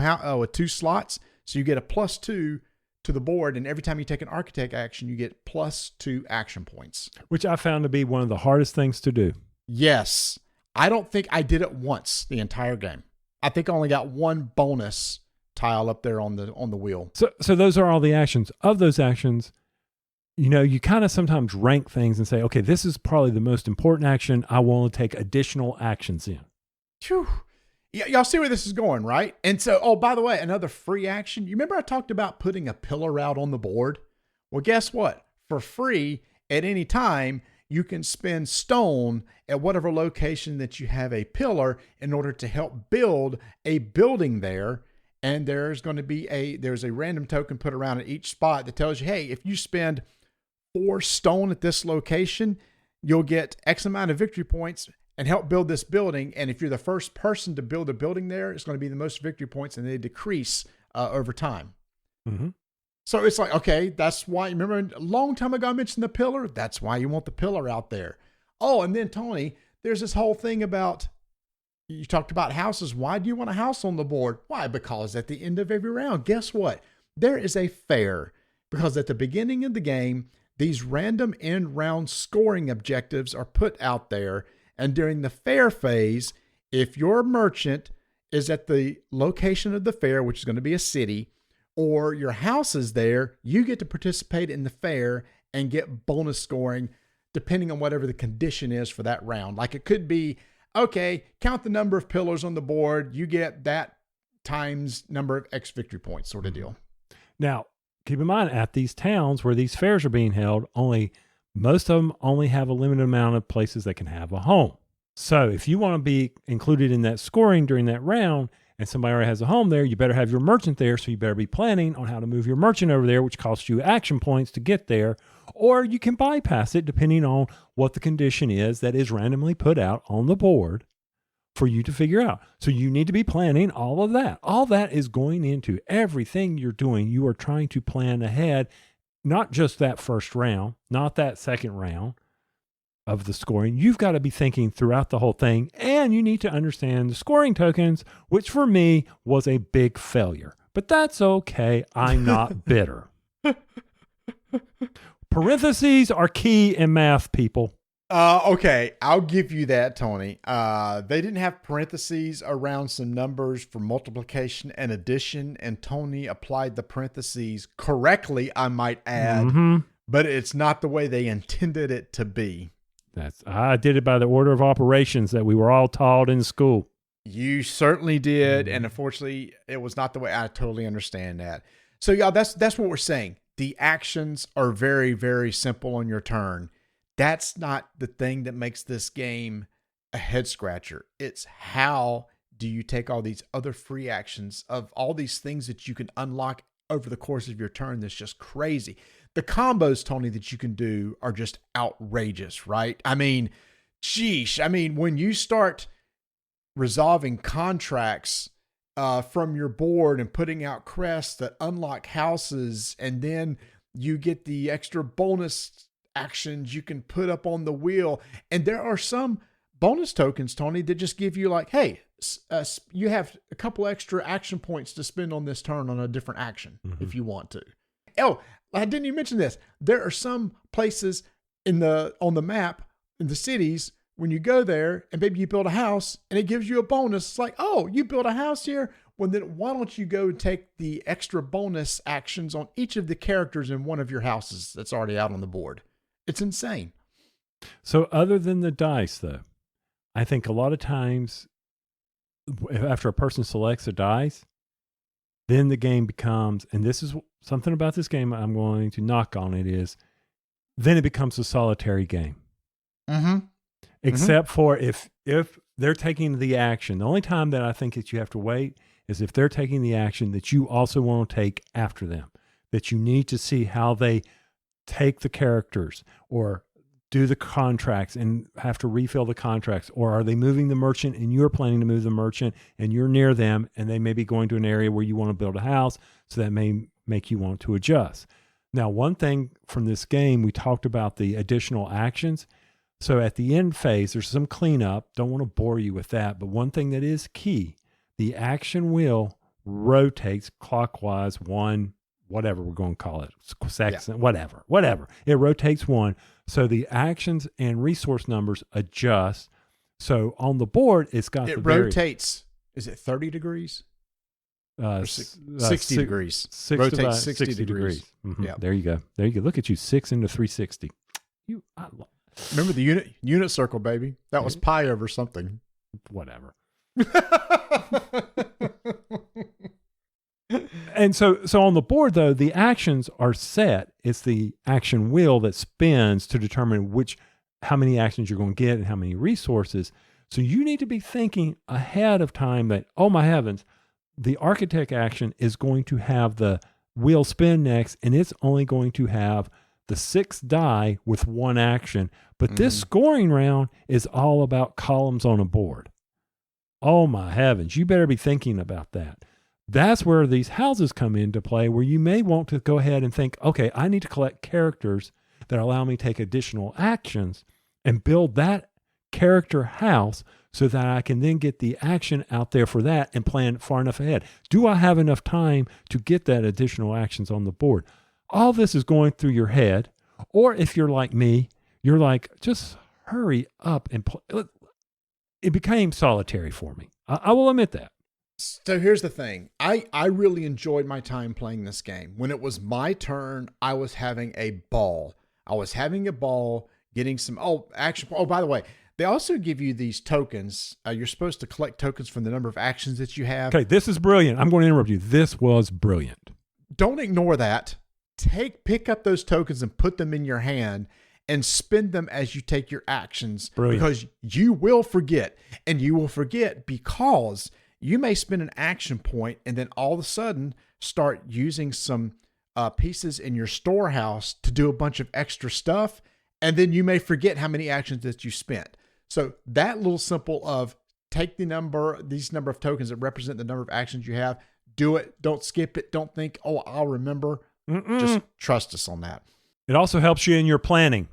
slots. So you get a +2 to the board, and every time you take an architect action, you get +2 action points. Which I found to be one of the hardest things to do. Yes. I don't think I did it once the entire game. I think I only got 1 bonus tile up there on the wheel. So those are all the actions. Of those actions, you kind of sometimes rank things and say, okay, this is probably the most important action. I want to take additional actions in. Phew. Y'all see where this is going, right? And so, oh, by the way, another free action. You remember I talked about putting a pillar out on the board? Well, guess what? For free, at any time, you can spend stone at whatever location that you have a pillar in order to help build a building there. And there's going to be there's a random token put around at each spot that tells you, hey, if you spend 4 stone at this location, you'll get X amount of victory points and help build this building. And if you're the first person to build a building there, it's going to be the most victory points, and they decrease over time. So it's like, okay, that's why, remember a long time ago I mentioned the pillar? That's why you want the pillar out there. Oh, and then Tony, there's this whole thing about, you talked about houses. Why do you want a house on the board? Why? Because at the end of every round, guess what? There is a fair. Because at the beginning of the game, these random end round scoring objectives are put out there. And during the fair phase, if your merchant is at the location of the fair, which is going to be a city, or your house is there, you get to participate in the fair and get bonus scoring depending on whatever the condition is for that round. Like it could be, okay, count the number of pillars on the board. You get that times number of X victory points sort of deal. Now, keep in mind, at these towns where these fairs are being held, most of them only have a limited amount of places that can have a home. So if you want to be included in that scoring during that round and somebody already has a home there, you better have your merchant there. So you better be planning on how to move your merchant over there, which costs you action points to get there. Or you can bypass it depending on what the condition is that is randomly put out on the board for you to figure out. So you need to be planning all of that. All that is going into everything you're doing. You are trying to plan ahead. Not just that first round, not that second round of the scoring. You've got to be thinking throughout the whole thing, and you need to understand the scoring tokens, which for me was a big failure. But that's okay. I'm not bitter. Parentheses are key in math, people. Okay, I'll give you that, Tony. They didn't have parentheses around some numbers for multiplication and addition, and Tony applied the parentheses correctly, I might add, but it's not the way they intended it to be. I did it by the order of operations that we were all taught in school. You certainly did, and unfortunately, it was not the way. I totally understand that. So, y'all, that's what we're saying. The actions are very, very simple on your turn. That's not the thing that makes this game a head scratcher. It's how do you take all these other free actions of all these things that you can unlock over the course of your turn that's just crazy. The combos, Tony, that you can do are just outrageous, right? I mean, sheesh. I mean, when you start resolving contracts from your board and putting out crests that unlock houses, and then you get the extra bonus actions you can put up on the wheel. And there are some bonus tokens, Tony, that just give you like, hey, you have a couple extra action points to spend on this turn on a different action if you want to. Oh, I didn't even mention this. There are some places on the map in the cities when you go there and maybe you build a house and it gives you a bonus. It's like, oh, you built a house here. Well, then why don't you go take the extra bonus actions on each of the characters in one of your houses that's already out on the board? It's insane. So other than the dice, though, I think a lot of times after a person selects a dice, then the game becomes, and this is something about this game I'm going to knock on it, is then it becomes a solitary game. Except for if they're taking the action. The only time that I think that you have to wait is if they're taking the action that you also want to take after them, that you need to see how they take the characters or do the contracts and have to refill the contracts, or are they moving the merchant and you're planning to move the merchant and you're near them and they may be going to an area where you want to build a house, so that may make you want to adjust. Now, one thing from this game, we talked about the additional actions. So at the end phase, there's some cleanup. Don't want to bore you with that, but one thing that is key, the action wheel rotates clockwise one, whatever we're going to call it, section, whatever. It rotates one. So the actions and resource numbers adjust. So on the board, it rotates. Is it 30 degrees? 60 degrees. Rotates 60 degrees. Mm-hmm. Yep. There you go. Look at you, 6 into 360. Remember the unit circle, baby? That was pi over something. Whatever. And so on the board, though, the actions are set. It's the action wheel that spins to determine how many actions you're going to get and how many resources. So you need to be thinking ahead of time that, oh my heavens, the architect action is going to have the wheel spin next, and it's only going to have the 6 die with 1 action. But this scoring round is all about columns on a board. Oh my heavens, you better be thinking about that. That's where these houses come into play, where you may want to go ahead and think, okay, I need to collect characters that allow me to take additional actions and build that character house so that I can then get the action out there for that and plan far enough ahead. Do I have enough time to get that additional actions on the board? All this is going through your head. Or if you're like me, you're like, just hurry up and play. It became solitary for me. I will admit that. So here's the thing. I really enjoyed my time playing this game. When it was my turn, I was having a ball. Getting some action. Oh, by the way, they also give you these tokens. You're supposed to collect tokens from the number of actions that you have. Okay, this is brilliant. I'm going to interrupt you. This was brilliant. Don't ignore that. Pick up those tokens and put them in your hand and spend them as you take your actions. Brilliant. Because you will forget. And you will forget because you may spend an action point and then all of a sudden start using some pieces in your storehouse to do a bunch of extra stuff. And then you may forget how many actions that you spent. So that little simple of take these number of tokens that represent the number of actions you have, do it. Don't skip it. Don't think, oh, I'll remember. Just trust us on that. It also helps you in your planning.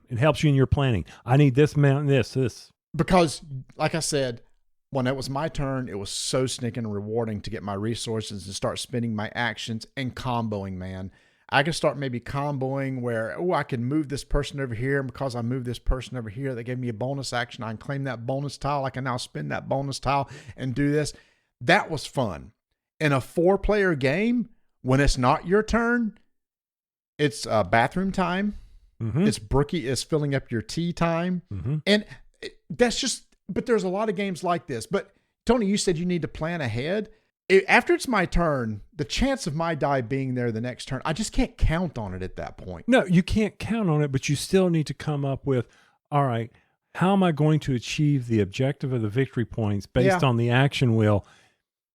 I need this amount, this. Because, like I said, when it was my turn, it was so stinking rewarding to get my resources and start spending my actions and comboing, man. I can start maybe comboing where, I can move this person over here. And because I moved this person over here, they gave me a bonus action. I can claim that bonus tile. I can now spend that bonus tile and do this. That was fun. In a 4-player game, when it's not your turn, it's bathroom time. Mm-hmm. It's brookie. It's filling up your tea time. Mm-hmm. And that's just, but there's a lot of games like this. But Tony, you said you need to plan ahead. After it's my turn, the chance of my die being there the next turn, I just can't count on it at that point. No, you can't count on it, but you still need to come up with, all right, how am I going to achieve the objective of the victory points based on the action wheel?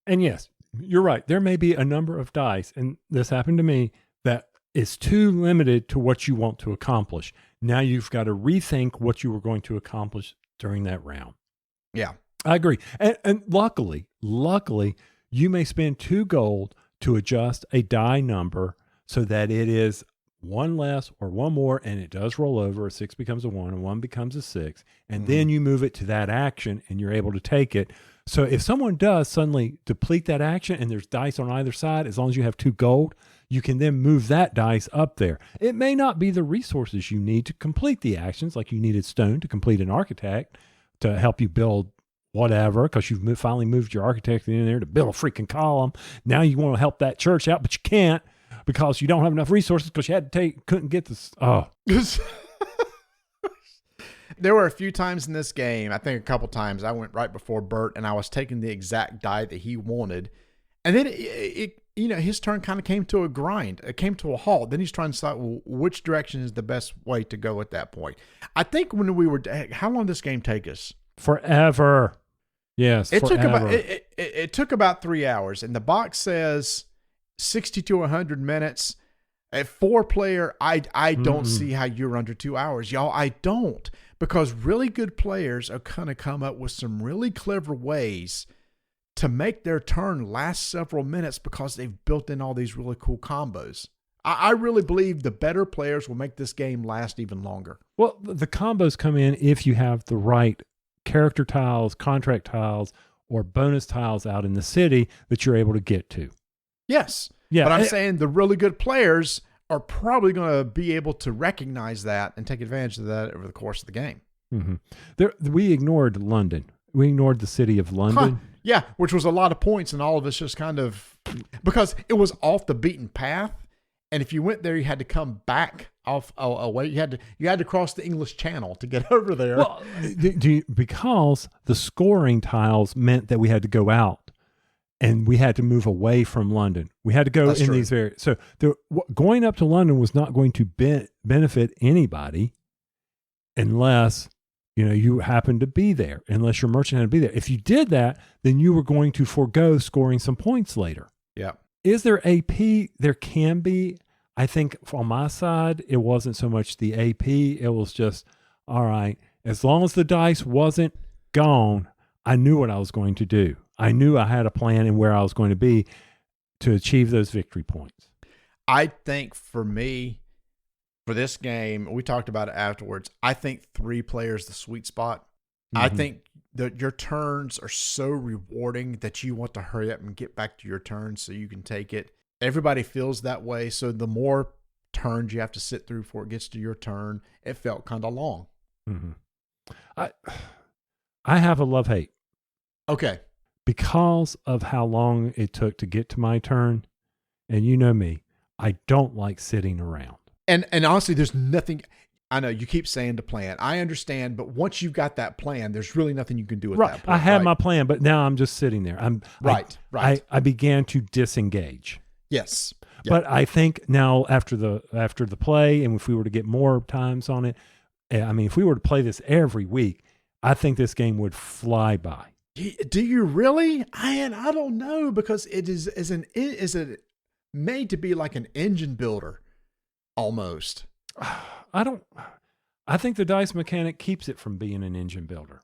And yes, you're right. There may be a number of dice, and this happened to me, that is too limited to what you want to accomplish. Now you've got to rethink what you were going to accomplish during that round. Yeah. I agree. And luckily, you may spend 2 gold to adjust a die number so that it is 1 less or 1 more, and it does roll over. A 6 becomes a 1, and 1 becomes a 6. And then you move it to that action, and you're able to take it. So if someone does suddenly deplete that action, and there's dice on either side, as long as you have 2 gold, you can then move that dice up there. It may not be the resources you need to complete the actions, like you needed stone to complete an architect to help you build whatever, because you've finally moved your architect in there to build a freaking column. Now you want to help that church out, but you can't because you don't have enough resources because you couldn't get this. Oh. There were a few times in this game, I think a couple times, I went right before Bert and I was taking the exact die that he wanted. And then his turn kind of came to a grind. It came to a halt. Then he's trying to decide which direction is the best way to go at that point. I think when we were, how long did this game take us? Forever. Yes. It took about 3 hours, and the box says 60 to 100 minutes. At 4-player, I don't see how you're under 2 hours, y'all. I don't, because really good players are going to come up with some really clever ways to make their turn last several minutes because they've built in all these really cool combos. I really believe the better players will make this game last even longer. Well, the combos come in if you have the right character tiles, contract tiles, or bonus tiles out in the city that you're able to get to. Yes. Yeah. But I'm saying the really good players are probably going to be able to recognize that and take advantage of that over the course of the game. Mm-hmm. We ignored London. We ignored the city of London. Huh. Yeah, which was a lot of points, and all of us just kind of, because it was off the beaten path. And if you went there, you had to come back off away. You had to cross the English Channel to get over there. Well, because the scoring tiles meant that we had to go out, and we had to move away from London. We had to go in these areas. So going up to London was not going to benefit anybody unless you happened to be there. Unless your merchant had to be there. If you did that, then you were going to forego scoring some points later. Yeah. Is there AP? There can be. I think on my side, it wasn't so much the AP. It was just, all right, as long as the dice wasn't gone, I knew what I was going to do. I knew I had a plan and where I was going to be to achieve those victory points. I think for me, for this game, we talked about it afterwards, I think 3 players the sweet spot. Mm-hmm. I think that your turns are so rewarding that you want to hurry up and get back to your turn so you can take it. Everybody feels that way. So the more turns you have to sit through before it gets to your turn, it felt kind of long. Mm-hmm. I have a love-hate. Okay. Because of how long it took to get to my turn. And you know me, I don't like sitting around. And honestly, there's nothing. I know you keep saying to plan. I understand, but once you've got that plan, there's really nothing you can do at that point. I had my plan, but now I'm just sitting there. Right. I began to disengage. Yes. Yep. But I think now after the play, and if we were to get more times on it, I mean, if we were to play this every week, I think this game would fly by. Do you really? I don't know, because it is it made to be like an engine builder almost. I think the dice mechanic keeps it from being an engine builder.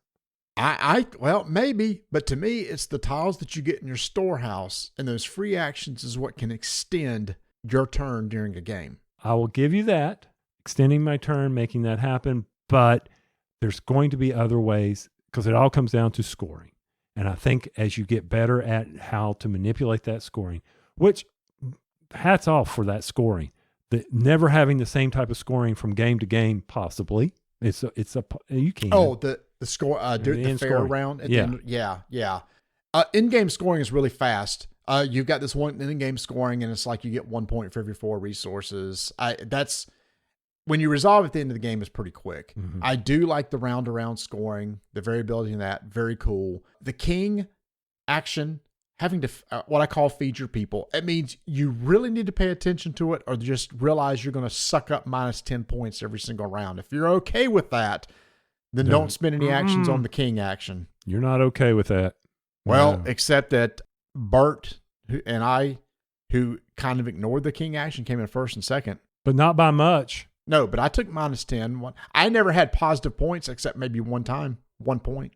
Well, maybe, but to me, it's the tiles that you get in your storehouse and those free actions is what can extend your turn during a game. I will give you that, extending my turn, making that happen, but there's going to be other ways, because it all comes down to scoring. And I think as you get better at how to manipulate that scoring, which hats off for that scoring. Never having the same type of scoring from game to game, possibly. You can. Oh, the score, the fair scoring. round. Yeah. In-game scoring is really fast. You've got this one in-game scoring, and it's like you get 1 point for every 4 resources. when you resolve at the end of the game, it's pretty quick. Mhm. I do like the round around scoring, the variability in that, very cool. The king action, having to what I call feed your people. It means you really need to pay attention to it, or just realize you're going to suck up minus 10 points every single round. If you're okay with that, then don't spend any actions on the king action. You're not okay with that. Well, No. except that Bert and I, who kind of ignored the king action, came in first and second. But not by much. No, but I took minus 10. I never had positive points except maybe one time, 1 point.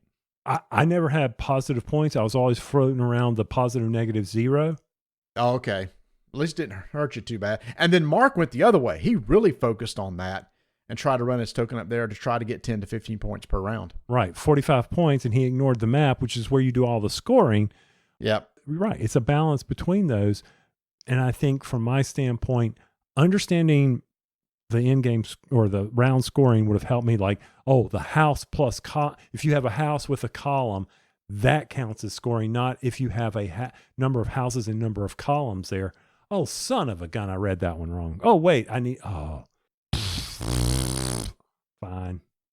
I never had positive points. I was always floating around the positive, negative, 0. Oh, okay. At least it didn't hurt you too bad. And then Mark went the other way. He really focused on that and tried to run his token up there to try to get 10 to 15 points per round. Right. 45 points, and he ignored the map, which is where you do all the scoring. Yep. Right. It's a balance between those. And I think from my standpoint, understanding the end game or the round scoring would have helped me, like, oh, the house plus if you have a house with a column, that counts as scoring, not if you have a number of houses and number of columns there. Oh, son of a gun, I read that one wrong. Oh, wait, fine.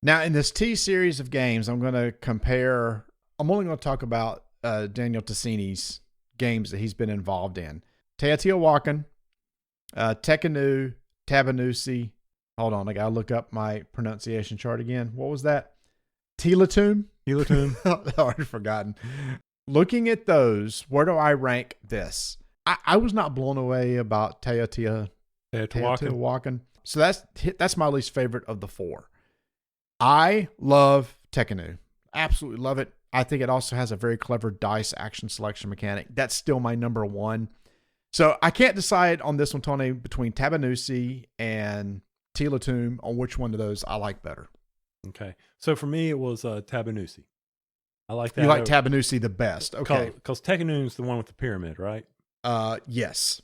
Now, in this T series of games, I'm only going to talk about Daniel Tassini's games that he's been involved in. Teotihuacan, Tekenu, Tabanusi. Hold on, I got to look up my pronunciation chart again. What was that? Tiletum? Tiletum. I've already forgotten. Looking at those, where do I rank this? I was not blown away about Teotihuacan. So that's my least favorite of the 4. I love Tekenu. Absolutely love it. I think it also has a very clever dice action selection mechanic. That's still my number 1. So I can't decide on this one, Tony, between Tabanusi and Tiletum on which one of those I like better. Okay. So for me, it was Tabanusi. I like that. You like Tabanusi the best. Okay. Because Tekenu is the one with the pyramid, right? Yes.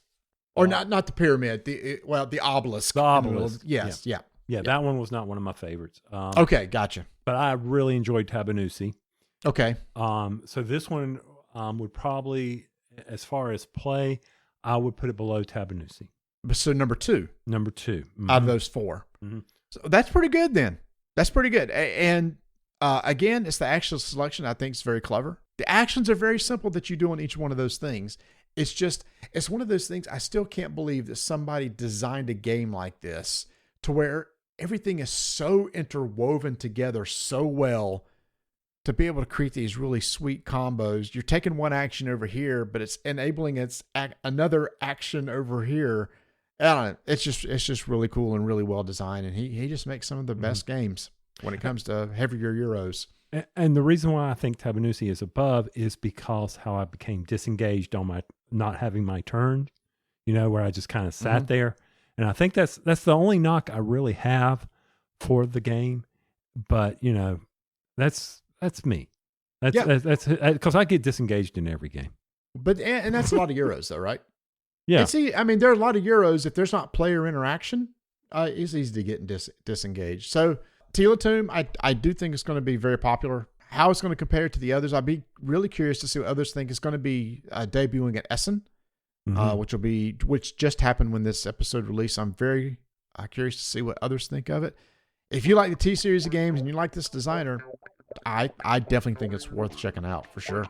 Or not the pyramid. The obelisk. The obelisk. Yes. Yeah. Yeah, that one was not one of my favorites. Okay, gotcha. But I really enjoyed Tabanusi. Okay. So this one would probably, as far as play, I would put it below Tabanusi. So number 2. Number 2. Mm-hmm. Out of those 4. Mm-hmm. So that's pretty good then. That's pretty good. And again, it's the action selection I think is very clever. The actions are very simple that you do on each one of those things. It's one of those things I still can't believe that somebody designed a game like this to where everything is so interwoven together so well to be able to create these really sweet combos. You're taking one action over here, but it's enabling another action over here. I don't know. It's just really cool and really well designed. And he just makes some of the best games when it comes to heavier Euros. And the reason why I think Tabanusi is above is because how I became disengaged on my not having my turn, where I just kind of sat there. And I think that's the only knock I really have for the game. But, that's me. That's because I get disengaged in every game. But and that's a lot of Euros though, right? Yeah. And see, I mean, there are a lot of Euros. If there's not player interaction, it's easy to get disengaged. So Tiletum, I do think it's going to be very popular. How it's going to compare to the others, I'd be really curious to see what others think. It's going to be debuting at Essen, which just happened when this episode released. I'm very curious to see what others think of it. If you like the T series of games and you like this designer, I definitely think it's worth checking out for sure.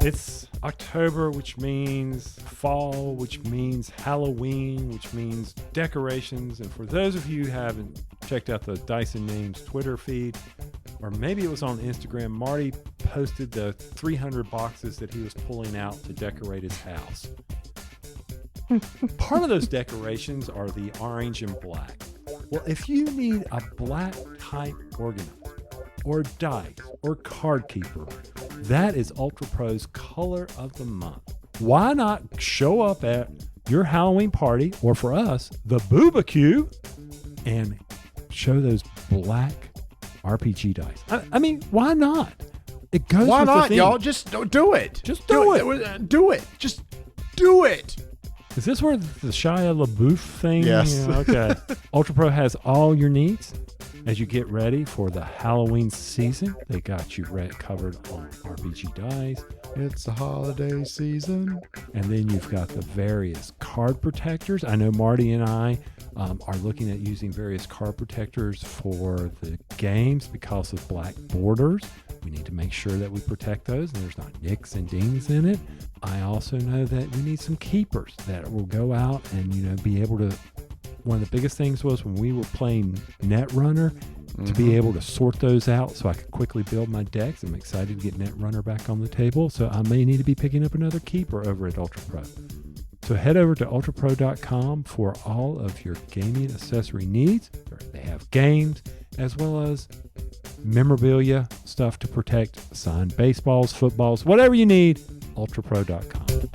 It's October, which means fall, which means Halloween, which means decorations. And for those of you who haven't checked out the Dyson Names Twitter feed, or maybe it was on Instagram, Marty posted the 300 boxes that he was pulling out to decorate his house. Part of those decorations are the orange and black. Well, if you need a black type organizer, or dice, or card keeper, that is Ultra Pro's color of the month. Why not show up at your Halloween party, or for us, the Boobacue, and show those black RPG dice? I mean, why not? It goes. Why with not, the theme. y'all? Just do it. Just do it. Do it. Just do it. Is this where the Shia LaBeouf thing? Yes. Okay. Ultra Pro has all your needs as you get ready for the Halloween season. They got you covered on RPG dice, It's the holiday season. And then you've got the various card protectors. I know Marty and I are looking at using various card protectors for the games because of black borders. We need to make sure that we protect those and there's not nicks and dings in it. I also know that we need some keepers that will go out and, be able to. One of the biggest things was when we were playing Netrunner, to be able to sort those out so I could quickly build my decks. I'm excited to get Netrunner back on the table, so I may need to be picking up another keeper over at Ultra Pro. So head over to ultrapro.com for all of your gaming accessory needs. They have games as well as memorabilia, stuff to protect, signed baseballs, footballs, whatever you need, ultrapro.com.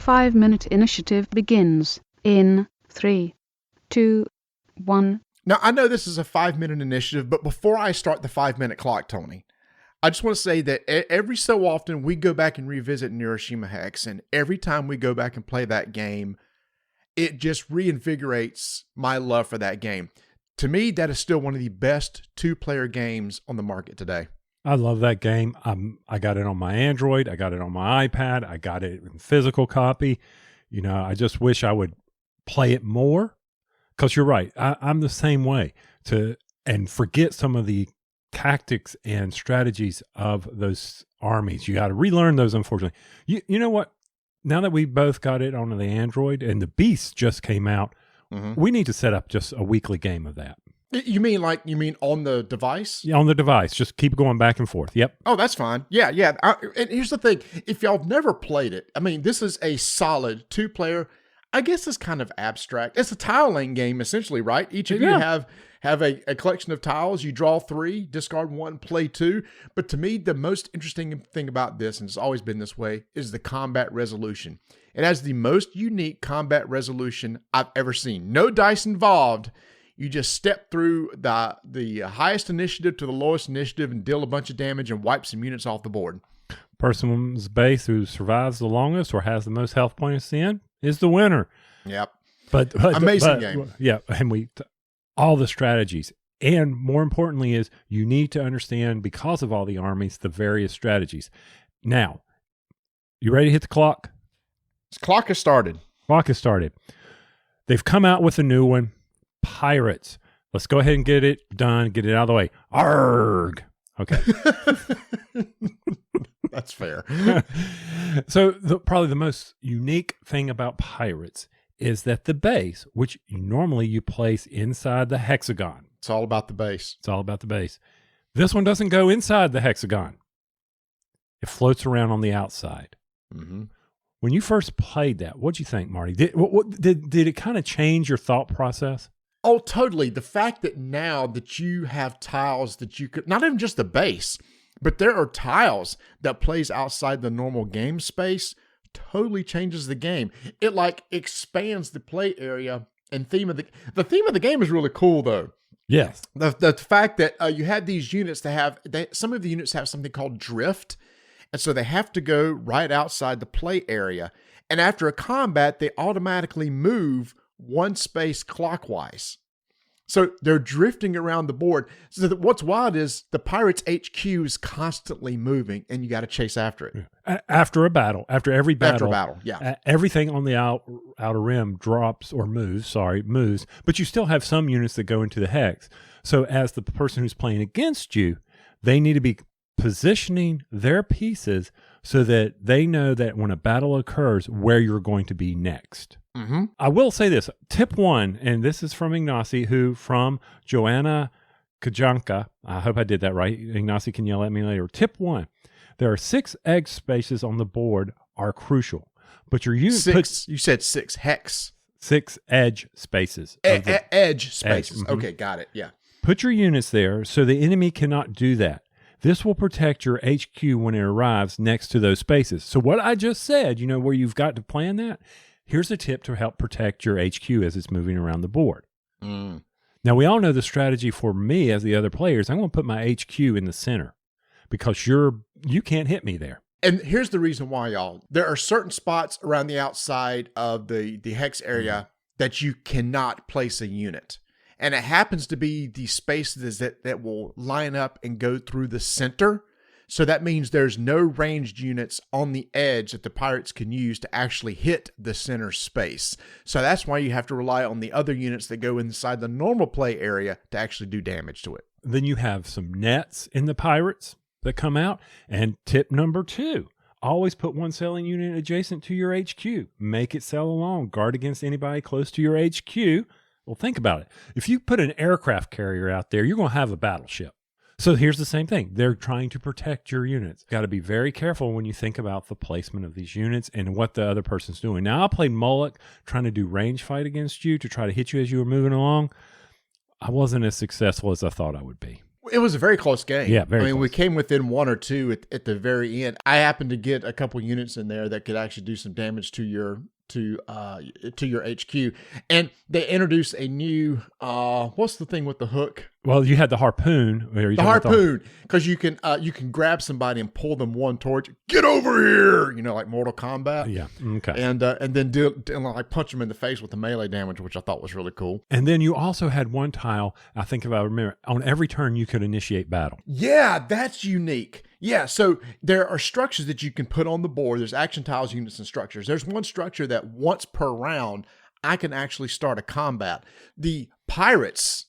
5-minute initiative begins in 3, 2, 1. Now, I know this is a 5-minute initiative, but before I start the 5-minute clock, Tony, I just want to say that every so often we go back and revisit Neuroshima Hex, and every time we go back and play that game, it just reinvigorates my love for that game. To me, that is still one of the best 2-player games on the market today. I love that game. I got it on my Android. I got it on my iPad. I got it in physical copy. I just wish I would play it more because you're right. I'm the same way and forget some of the tactics and strategies of those armies. You got to relearn those, unfortunately. You know what? Now that we both got it on the Android and the Beast just came out, we need to set up just a weekly game of that. You mean on the device? Yeah, on the device. Just keep going back and forth. Yep. Oh, that's fine. Yeah. And here's the thing. If y'all have never played it, this is a solid 2-player. I guess it's kind of abstract. It's a tile laying game, essentially, right? Each of you have a collection of tiles. You draw 3, discard 1, play 2. But to me, the most interesting thing about this, and it's always been this way, is the combat resolution. It has the most unique combat resolution I've ever seen. No dice involved. You just step through the highest initiative to the lowest initiative and deal a bunch of damage and wipe some units off the board. Person's base who survives the longest or has the most health points in is the winner. Yep. But amazing game. Yeah, and all the strategies. And more importantly is you need to understand, because of all the armies, the various strategies. Now, you ready to hit the clock? The clock has started. Clock has started. They've come out with a new one. Pirates. Let's go ahead and get it done. Get it out of the way. Arrgh. Okay. That's fair. So probably the most unique thing about Pirates is that the base, which normally you place inside the hexagon. It's all about the base. It's all about the base. This one doesn't go inside the hexagon. It floats around on the outside. Mm-hmm. When you first played that, what'd you think, Marty? Did it kind of change your thought process? Oh, totally. The fact that now that you have tiles that you could, not even just the base, but there are tiles that plays outside the normal game space, totally changes the game. It expands the play area and theme of the theme of the game is really cool though. Yes. The fact that you had these units some of the units have something called drift. And so they have to go right outside the play area. And after a combat, they automatically move 1 space clockwise. So they're drifting around the board. So what's wild is the Pirates HQ is constantly moving and you got to chase after it. After a battle, after every battle. After a battle, yeah. Everything on the outer rim drops or moves, but you still have some units that go into the hex. So as the person who's playing against you, they need to be positioning their pieces so that they know that when a battle occurs, where you're going to be next. Mm-hmm. I will say this, tip 1, and this is from Ignacy, who from Joanna Kajanka. I hope I did that right. Ignacy can yell at me later. Tip 1, there are 6 egg spaces on the board are crucial, but your unit you said 6 hex. 6 edge spaces. Edge spaces. Mm-hmm. Okay, got it. Yeah. Put your units there so the enemy cannot do that. This will protect your HQ when it arrives next to those spaces. So what I just said, where you've got to plan that, here's a tip to help protect your HQ as it's moving around the board. Mm. Now, we all know the strategy for me as the other players. I'm going to put my HQ in the center because you can't hit me there. And here's the reason why, y'all. There are certain spots around the outside of the hex area that you cannot place a unit. And it happens to be the spaces that will line up and go through the center. So that means there's no ranged units on the edge that the pirates can use to actually hit the center space. So that's why you have to rely on the other units that go inside the normal play area to actually do damage to it. Then you have some nets in the pirates that come out. And tip number 2, always put one sailing unit adjacent to your HQ. Make it sail along. Guard against anybody close to your HQ. Well, think about it. If you put an aircraft carrier out there, you're going to have a battleship. So here's the same thing. They're trying to protect your units. Got to be very careful when you think about the placement of these units and what the other person's doing. Now, I played Moloch trying to do range fight against you to try to hit you as you were moving along. I wasn't as successful as I thought I would be. It was a very close game. Yeah, very I mean, close. we came within 1 or 2 at the very end. I happened to get a couple units in there that could actually do some damage to your HQ. And they introduced a new what's the thing with the hook? Well, you had the harpoon. The harpoon, because you can grab somebody and pull them one towards you. Get over here, like Mortal Kombat. Yeah. Okay. And then like punch them in the face with the melee damage, which I thought was really cool. And then you also had one tile, I think if I remember, on every turn you could initiate battle. Yeah, that's unique. Yeah, so there are structures that you can put on the board. There's action tiles, units, and structures. There's one structure that once per round, I can actually start a combat. The pirates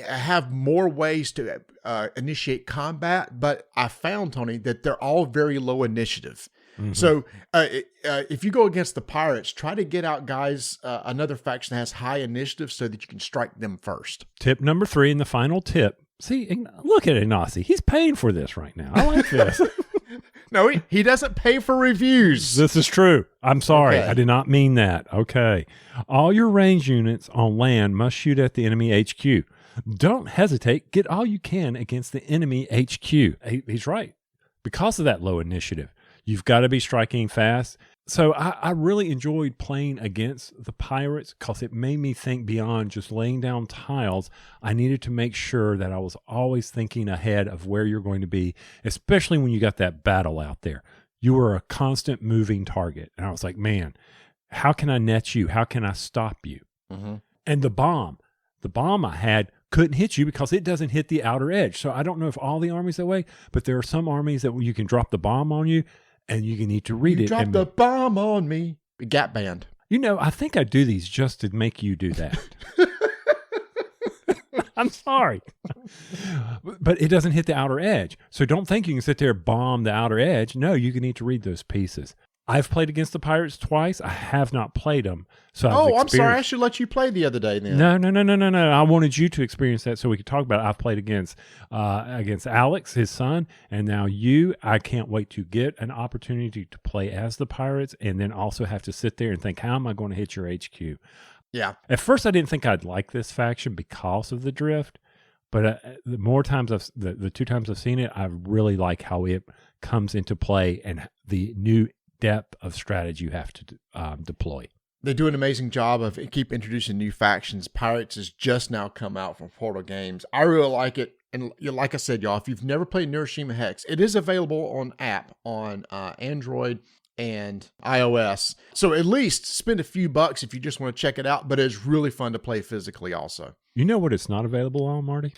have more ways to initiate combat, but I found, Tony, that they're all very low initiative. Mm-hmm. So if you go against the pirates, try to get out guys, another faction that has high initiative so that you can strike them first. Tip number 3 and the final tip. See, look at Ignacy. He's paying for this right now. I like this. No, he doesn't pay for reviews. This is true. I'm sorry. Okay. I did not mean that. Okay. All your range units on land must shoot at the enemy HQ. Don't hesitate. Get all you can against the enemy HQ. He's right. Because of that low initiative, you've got to be striking fast. So I really enjoyed playing against the pirates because it made me think beyond just laying down tiles. I needed to make sure that I was always thinking ahead of where you're going to be, especially when you got that battle out there. You were a constant moving target. And I was like, man, how can I net you? How can I stop you? Mm-hmm. And the bomb I had couldn't hit you because it doesn't hit the outer edge. So I don't know if all the armies that way, but there are some armies that you can drop the bomb on you and you can need to read it. Drop the bomb on me. Gap band. I think I do these just to make you do that. I'm sorry. But it doesn't hit the outer edge. So don't think you can sit there and bomb the outer edge. No, you need to read those pieces. I've played against the pirates twice. I have not played them. So I'm sorry. I should let you play the other day then. No. I wanted you to experience that so we could talk about it. I've played against Alex, his son, and now you. I can't wait to get an opportunity to play as the pirates and then also have to sit there and think, how am I going to hit your HQ? Yeah. At first, I didn't think I'd like this faction because of the drift, but the more times the 2 times I've seen it, I really like how it comes into play and the new depth of strategy you have to deploy. They do an amazing job of keep introducing new factions. Pirates has just now come out from Portal Games. I really like it. And like I said, y'all, if you've never played Neuroshima Hex, it is available on app on Android and iOS. So at least spend a few bucks if you just want to check it out. But it's really fun to play physically also. You know what it's not available on, Marty?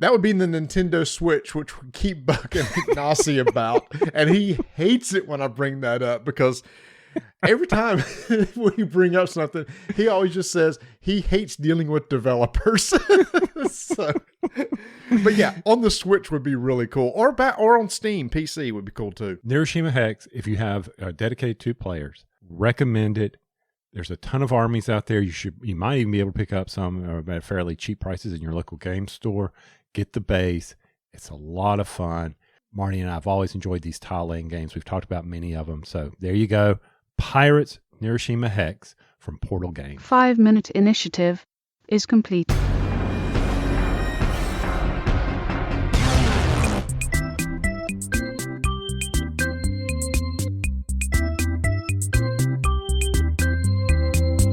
That would be the Nintendo Switch, which we keep bucking Ignacy about. And he hates it when I bring that up because every time when you bring up something, he always just says he hates dealing with developers. But yeah, on the Switch would be really cool. Or on Steam, PC would be cool too. Neuroshima Hex, if you have dedicated 2 players, recommend it. There's a ton of armies out there. You might even be able to pick up some at fairly cheap prices in your local game store. Get the base. It's a lot of fun. Marty and I have always enjoyed these tile laying games. We've talked about many of them. So there you go. Pirates Neuroshima Hex from Portal Games. 5-minute initiative is complete.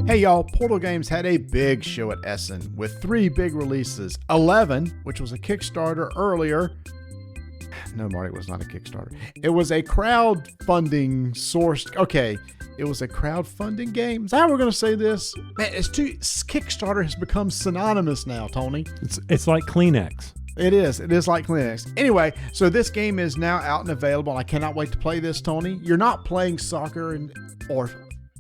Hey y'all, Portal Games had a big show at Essen with 3 big releases. 11, which was a Kickstarter earlier. No, Marty, it was not a Kickstarter. It was a crowdfunding sourced. Okay, it was a crowdfunding game. Is that how we're going to say this? Man, Kickstarter has become synonymous now, Tony. It's like Kleenex. It is. It is like Linux. Anyway, so this game is now out and available. I cannot wait to play this, Tony. You're not playing soccer or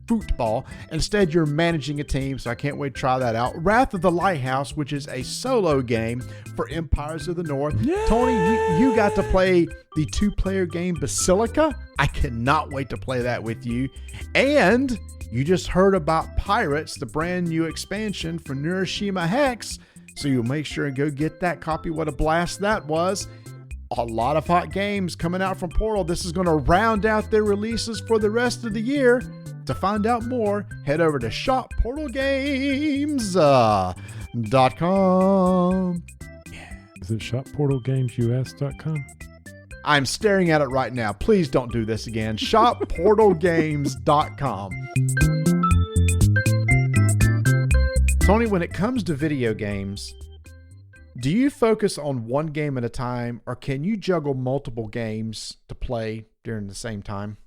football. Instead, you're managing a team, so I can't wait to try that out. Wrath of the Lighthouse, which is a solo game for Empires of the North. Yay! Tony, you got to play the 2-player game Basilica. I cannot wait to play that with you. And you just heard about Pirates, the brand new expansion for Neuroshima Hex. So you'll make sure and go get that copy. What a blast that was. A lot of hot games coming out from Portal. This is going to round out their releases for the rest of the year. To find out more, head over to shopportalgames.com. Is it shopportalgamesus.com? I'm staring at it right now. Please don't do this again. shopportalgames.com. Tony, when it comes to video games, do you focus on one game at a time, or can you juggle multiple games to play during the same time?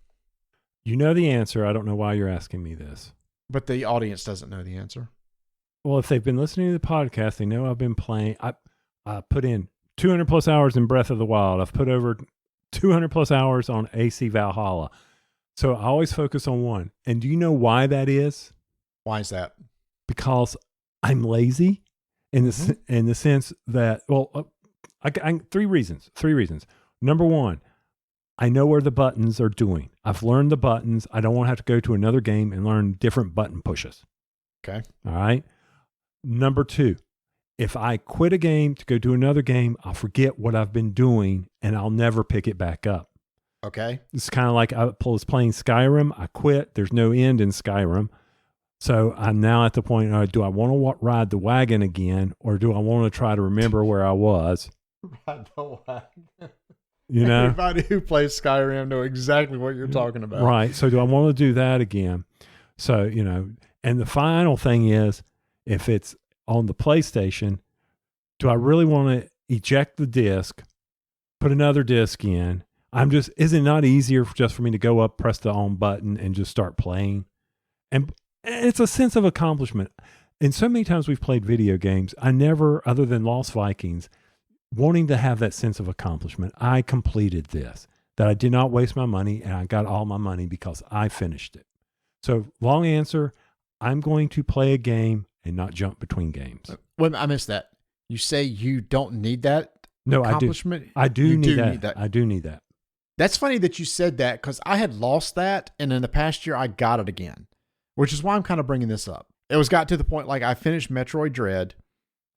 You know the answer. I don't know why you're asking me this. But the audience doesn't know the answer. Well, if they've been listening to the podcast, they know I've been playing. I put in 200 plus hours in Breath of the Wild. I've put over 200 plus hours on AC Valhalla. So I always focus on one. And do you know why that is? Why is that? Because I'm lazy in the sense that, well, I 3 reasons. Number one, I know where the buttons are doing. I've learned the buttons. I don't want to have to go to another game and learn different button pushes. Okay. All right. Number 2, if I quit a game to go do another game, I'll forget what I've been doing and I'll never pick it back up. Okay. It's kind of like I was playing Skyrim. I quit. There's no end in Skyrim. So I'm now at the point, do I want to ride the wagon again, or do I want to try to remember where I was? Ride the wagon. You know? Everybody who plays Skyrim know exactly what you're talking about. Right. So do I want to do that again? So, you know, and the final thing is, if it's on the PlayStation, do I really want to eject the disc, put another disc in? Is it not easier just for me to go up, press the on button, and just start playing? And it's a sense of accomplishment. And so many times we've played video games, I never, other than Lost Vikings, wanting to have that sense of accomplishment. I completed this, that I did not waste my money, and I got all my money because I finished it. So long answer, I'm going to play a game and not jump between games. Wait, I missed that. You say you don't need that accomplishment? I do need that. I do need that. That's funny that you said that, because I had lost that, and in the past year I got it again, which is why I'm kind of bringing this up. It got to the point, like, I finished Metroid Dread.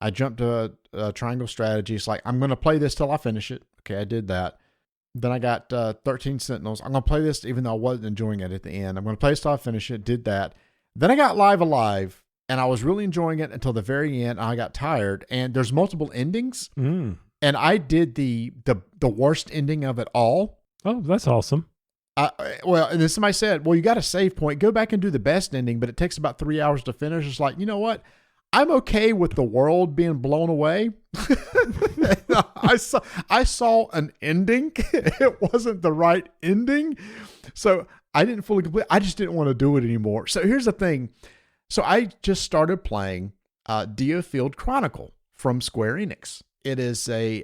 I jumped to a Triangle Strategy. It's like, I'm going to play this till I finish it. Okay, I did that. Then I got 13 Sentinels. I'm going to play this even though I wasn't enjoying it at the end. I'm going to play this till I finish it. Did that. Then I got Live Alive, and I was really enjoying it until the very end. I got tired, and there's multiple endings. And I did the worst ending of it all. Oh, that's awesome. Well, and then somebody said, well, you got a save point. Go back and do the best ending, but it takes about 3 hours to finish. It's like, you know what? I'm okay with the world being blown away. I saw an ending. It wasn't the right ending. So I didn't fully complete. I just didn't want to do it anymore. So here's the thing. So I just started playing Diofield Chronicle from Square Enix. It is a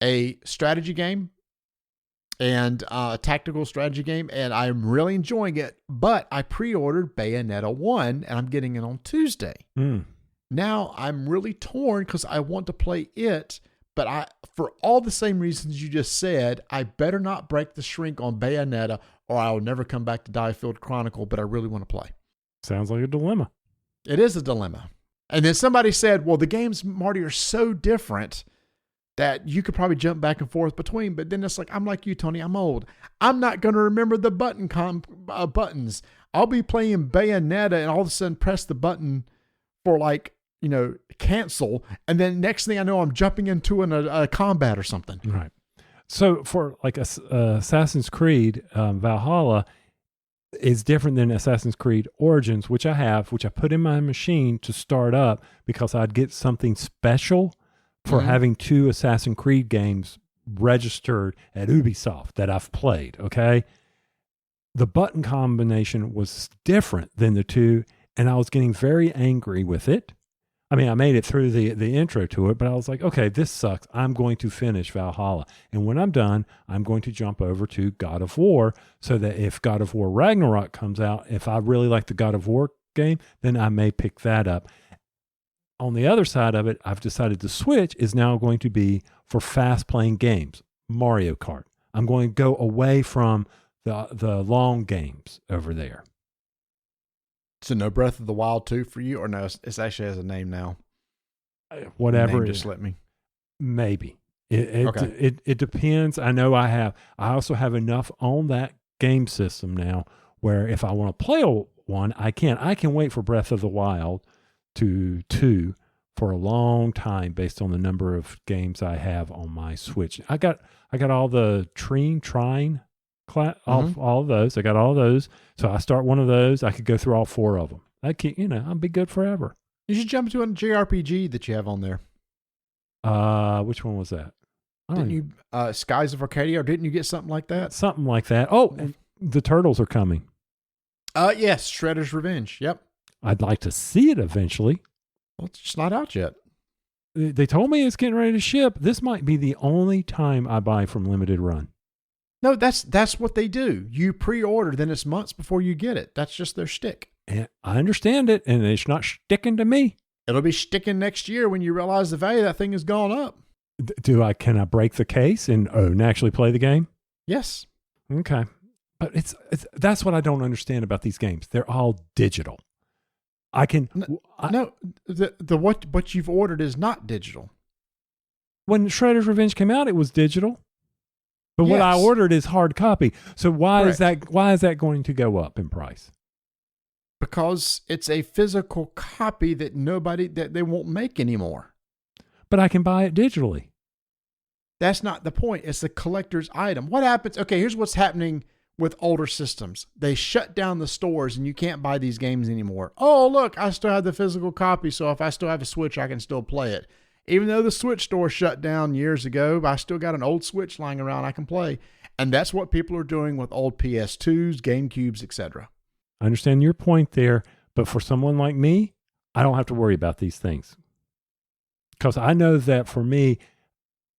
a strategy game and a tactical strategy game, and I'm really enjoying it. But I pre-ordered Bayonetta 1, and I'm getting it on Tuesday. Now I'm really torn because I want to play it, but for all the same reasons you just said, I better not break the shrink on Bayonetta, or I'll never come back to Diofield Chronicle. But I really want to play. Sounds like a dilemma. It is a dilemma. And then somebody said, well, the games, Marty, are so different that you could probably jump back and forth between. But then it's like, I'm like you, Tony, I'm old. I'm not going to remember the buttons. I'll be playing Bayonetta and all of a sudden press the button for, like, cancel. And then next thing I know, I'm jumping into a combat or something. Right. So for like Assassin's Creed, Valhalla is different than Assassin's Creed Origins, which I put in my machine to start up because I'd get something special for having 2 Assassin's Creed games registered at Ubisoft that I've played. Okay. The button combination was different than the 2, and I was getting very angry with it. I mean, I made it through the intro to it, but I was like, okay, this sucks. I'm going to finish Valhalla. And when I'm done, I'm going to jump over to God of War, so that if God of War Ragnarok comes out, if I really like the God of War game, then I may pick that up. On the other side of it, I've decided the Switch is now going to be for fast playing games. Mario Kart. I'm going to go away from the long games over there. So no Breath of the Wild 2 for you, or no? It actually has a name now. Whatever. Name just slipped me. Maybe. It Okay. it depends. I know I also have enough on that game system now where if I want to play one, I can. I can wait for Breath of the Wild to 2 for a long time based on the number of games I have on my Switch. I got all the Trine. All of those. I got all those. So I start one of those. I could go through all 4 of them. I'll be good forever. You should jump to a JRPG that you have on there. Which one was that? Didn't you, Skies of Arcadia, or didn't you get something like that? Something like that. Oh, and the Turtles are coming. Yes, Shredder's Revenge. Yep. I'd like to see it eventually. Well, it's just not out yet. They told me it's getting ready to ship. This might be the only time I buy from Limited Run. No, that's what they do. You pre-order, then it's months before you get it. That's just their shtick. And I understand it, and it's not sticking to me. It'll be sticking next year when you realize the value of that thing has gone up. Can I break the case and actually play the game? Yes. Okay. But that's what I don't understand about these games. They're all digital. What you've ordered is not digital. When Shredder's Revenge came out, it was digital. But what I ordered is hard copy. So why is that going to go up in price? Because it's a physical copy that they won't make anymore. But I can buy it digitally. That's not the point. It's a collector's item. What happens? Okay, here's what's happening with older systems. They shut down the stores and you can't buy these games anymore. Oh, look, I still have the physical copy, so if I still have a Switch, I can still play it. Even though the Switch store shut down years ago, I still got an old Switch lying around I can play. And that's what people are doing with old PS2s, GameCubes, etc. I understand your point there, but for someone like me, I don't have to worry about these things. Because I know that for me,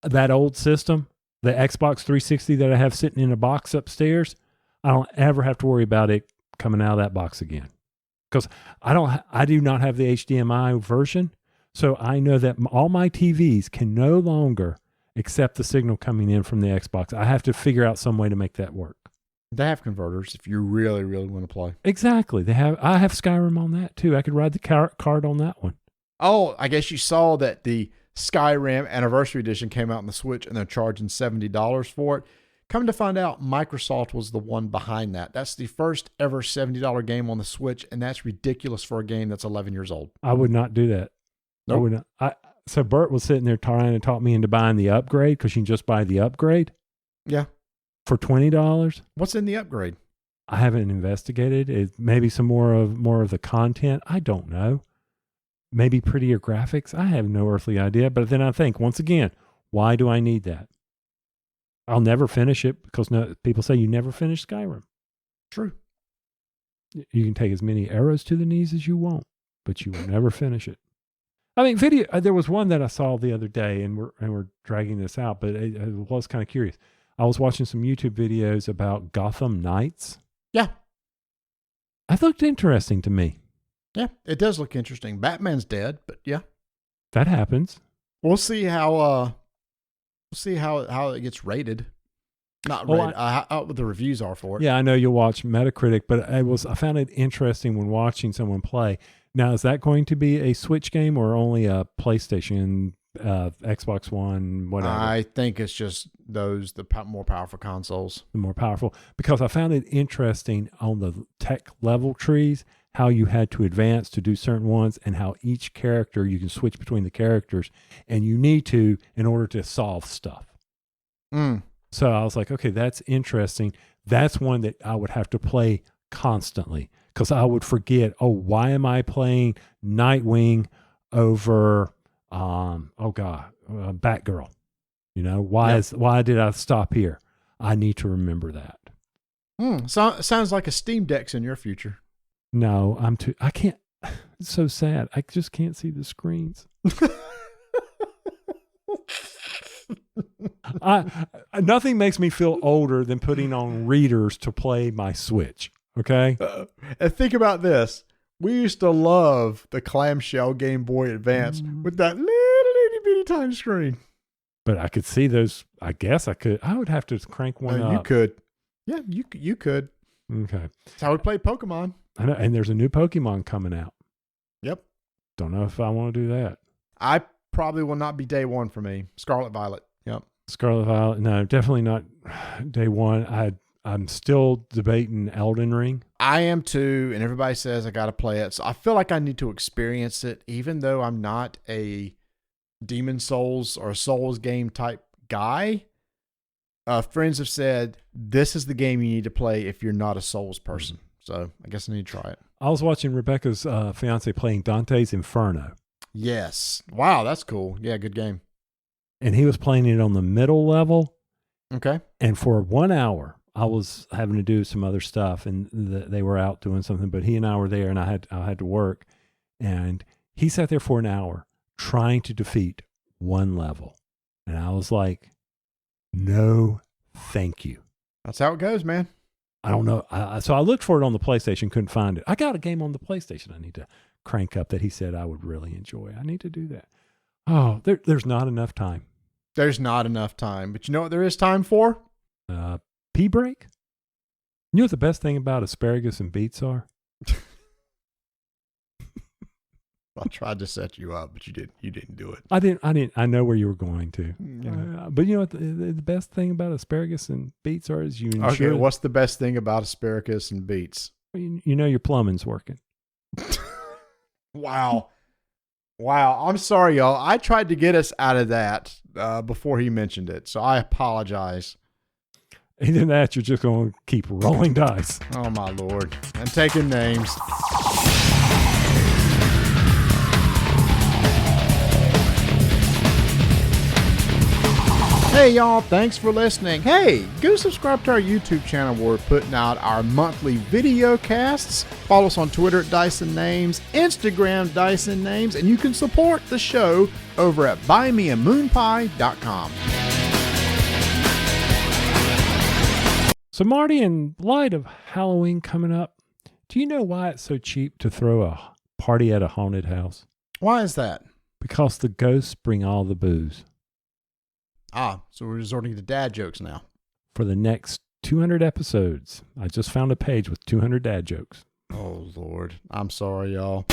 that old system, the Xbox 360 that I have sitting in a box upstairs, I don't ever have to worry about it coming out of that box again. Because I do not have the HDMI version. So I know that all my TVs can no longer accept the signal coming in from the Xbox. I have to figure out some way to make that work. They have converters if you really, really want to play. Exactly. I have Skyrim on that too. I could ride the card on that one. Oh, I guess you saw that the Skyrim Anniversary Edition came out on the Switch and they're charging $70 for it. Come to find out, Microsoft was the one behind that. That's the first ever $70 game on the Switch, and that's ridiculous for a game that's 11 years old. I would not do that. Nope. I would not. So Bert was sitting there trying to talk me into buying the upgrade because you can just buy the upgrade. Yeah. For $20. What's in the upgrade? I haven't investigated. Maybe some more of the content. I don't know. Maybe prettier graphics. I have no earthly idea. But then I think, once again, why do I need that? I'll never finish it because people say you never finish Skyrim. True. You can take as many arrows to the knees as you want, but you will never finish it. I mean, there was one that I saw the other day, and we're dragging this out, but I was kind of curious. I was watching some YouTube videos about Gotham Knights. Yeah. That looked interesting to me. Yeah, it does look interesting. Batman's dead, but yeah. That happens. We'll see how it gets rated. Not rated. How the reviews are for it. Yeah, I know you'll watch Metacritic, but I found it interesting when watching someone play. Now, is that going to be a Switch game or only a PlayStation, Xbox One, whatever? I think it's just the more powerful consoles. The more powerful. Because I found it interesting on the tech level trees, how you had to advance to do certain ones and how each character, you can switch between the characters, and you need to in order to solve stuff. So I was like, okay, that's interesting. That's one that I would have to play constantly because I would forget, why am I playing Nightwing over, Batgirl. You know, why did I stop here? I need to remember that. Sounds like a Steam Deck's in your future. No, I can't. It's so sad. I just can't see the screens. Nothing makes me feel older than putting on readers to play my Switch. Okay. And think about this. We used to love the clamshell Game Boy Advance with that little itty bitty tiny screen. But I could see those. I guess I could. I would have to crank one up. You could. Yeah, you could. Okay. That's how we play Pokemon. I know, and there's a new Pokemon coming out. Yep. Don't know if I want to do that. I probably will not be day one for me. Scarlet Violet. Yep. Scarlet Violet. No, definitely not day one. I'm still debating Elden Ring. I am too, and everybody says I got to play it. So I feel like I need to experience it, even though I'm not a Demon Souls or Souls game type guy. Friends have said this is the game you need to play if you're not a Souls person. So I guess I need to try it. I was watching Rebecca's fiance playing Dante's Inferno. Yes. Wow, that's cool. Yeah, good game. And he was playing it on the middle level. Okay. And for 1 hour, I was having to do some other stuff, and they were out doing something. But he and I were there, and I had to work. And he sat there for an hour trying to defeat one level, and I was like, "No, thank you." That's how it goes, man. I don't know. So I looked for it on the PlayStation, couldn't find it. I got a game on the PlayStation I need to crank up that he said I would really enjoy. I need to do that. Oh, there's not enough time. There's not enough time. But you know what there is time for? Pee break? You know what the best thing about asparagus and beets are? I tried to set you up, but you didn't do it. I didn't. I know where you were going to. Yeah. But you know what the best thing about asparagus and beets are is you ensure. Okay, what's the best thing about asparagus and beets? You know your plumbing's working. Wow. I'm sorry, y'all. I tried to get us out of that before he mentioned it, so I apologize. And then that, you're just going to keep rolling dice. Oh, my Lord. And taking names. Hey, y'all. Thanks for listening. Hey, go subscribe to our YouTube channel where we're putting out our monthly video casts. Follow us on Twitter at Dyson Names, Instagram Dyson Names, and you can support the show over at buymeamoonpie.com. So, Marty, in light of Halloween coming up, do you know why it's so cheap to throw a party at a haunted house? Why is that? Because the ghosts bring all the booze. Ah, so we're resorting to dad jokes now. For the next 200 episodes, I just found a page with 200 dad jokes. Oh, Lord. I'm sorry, y'all.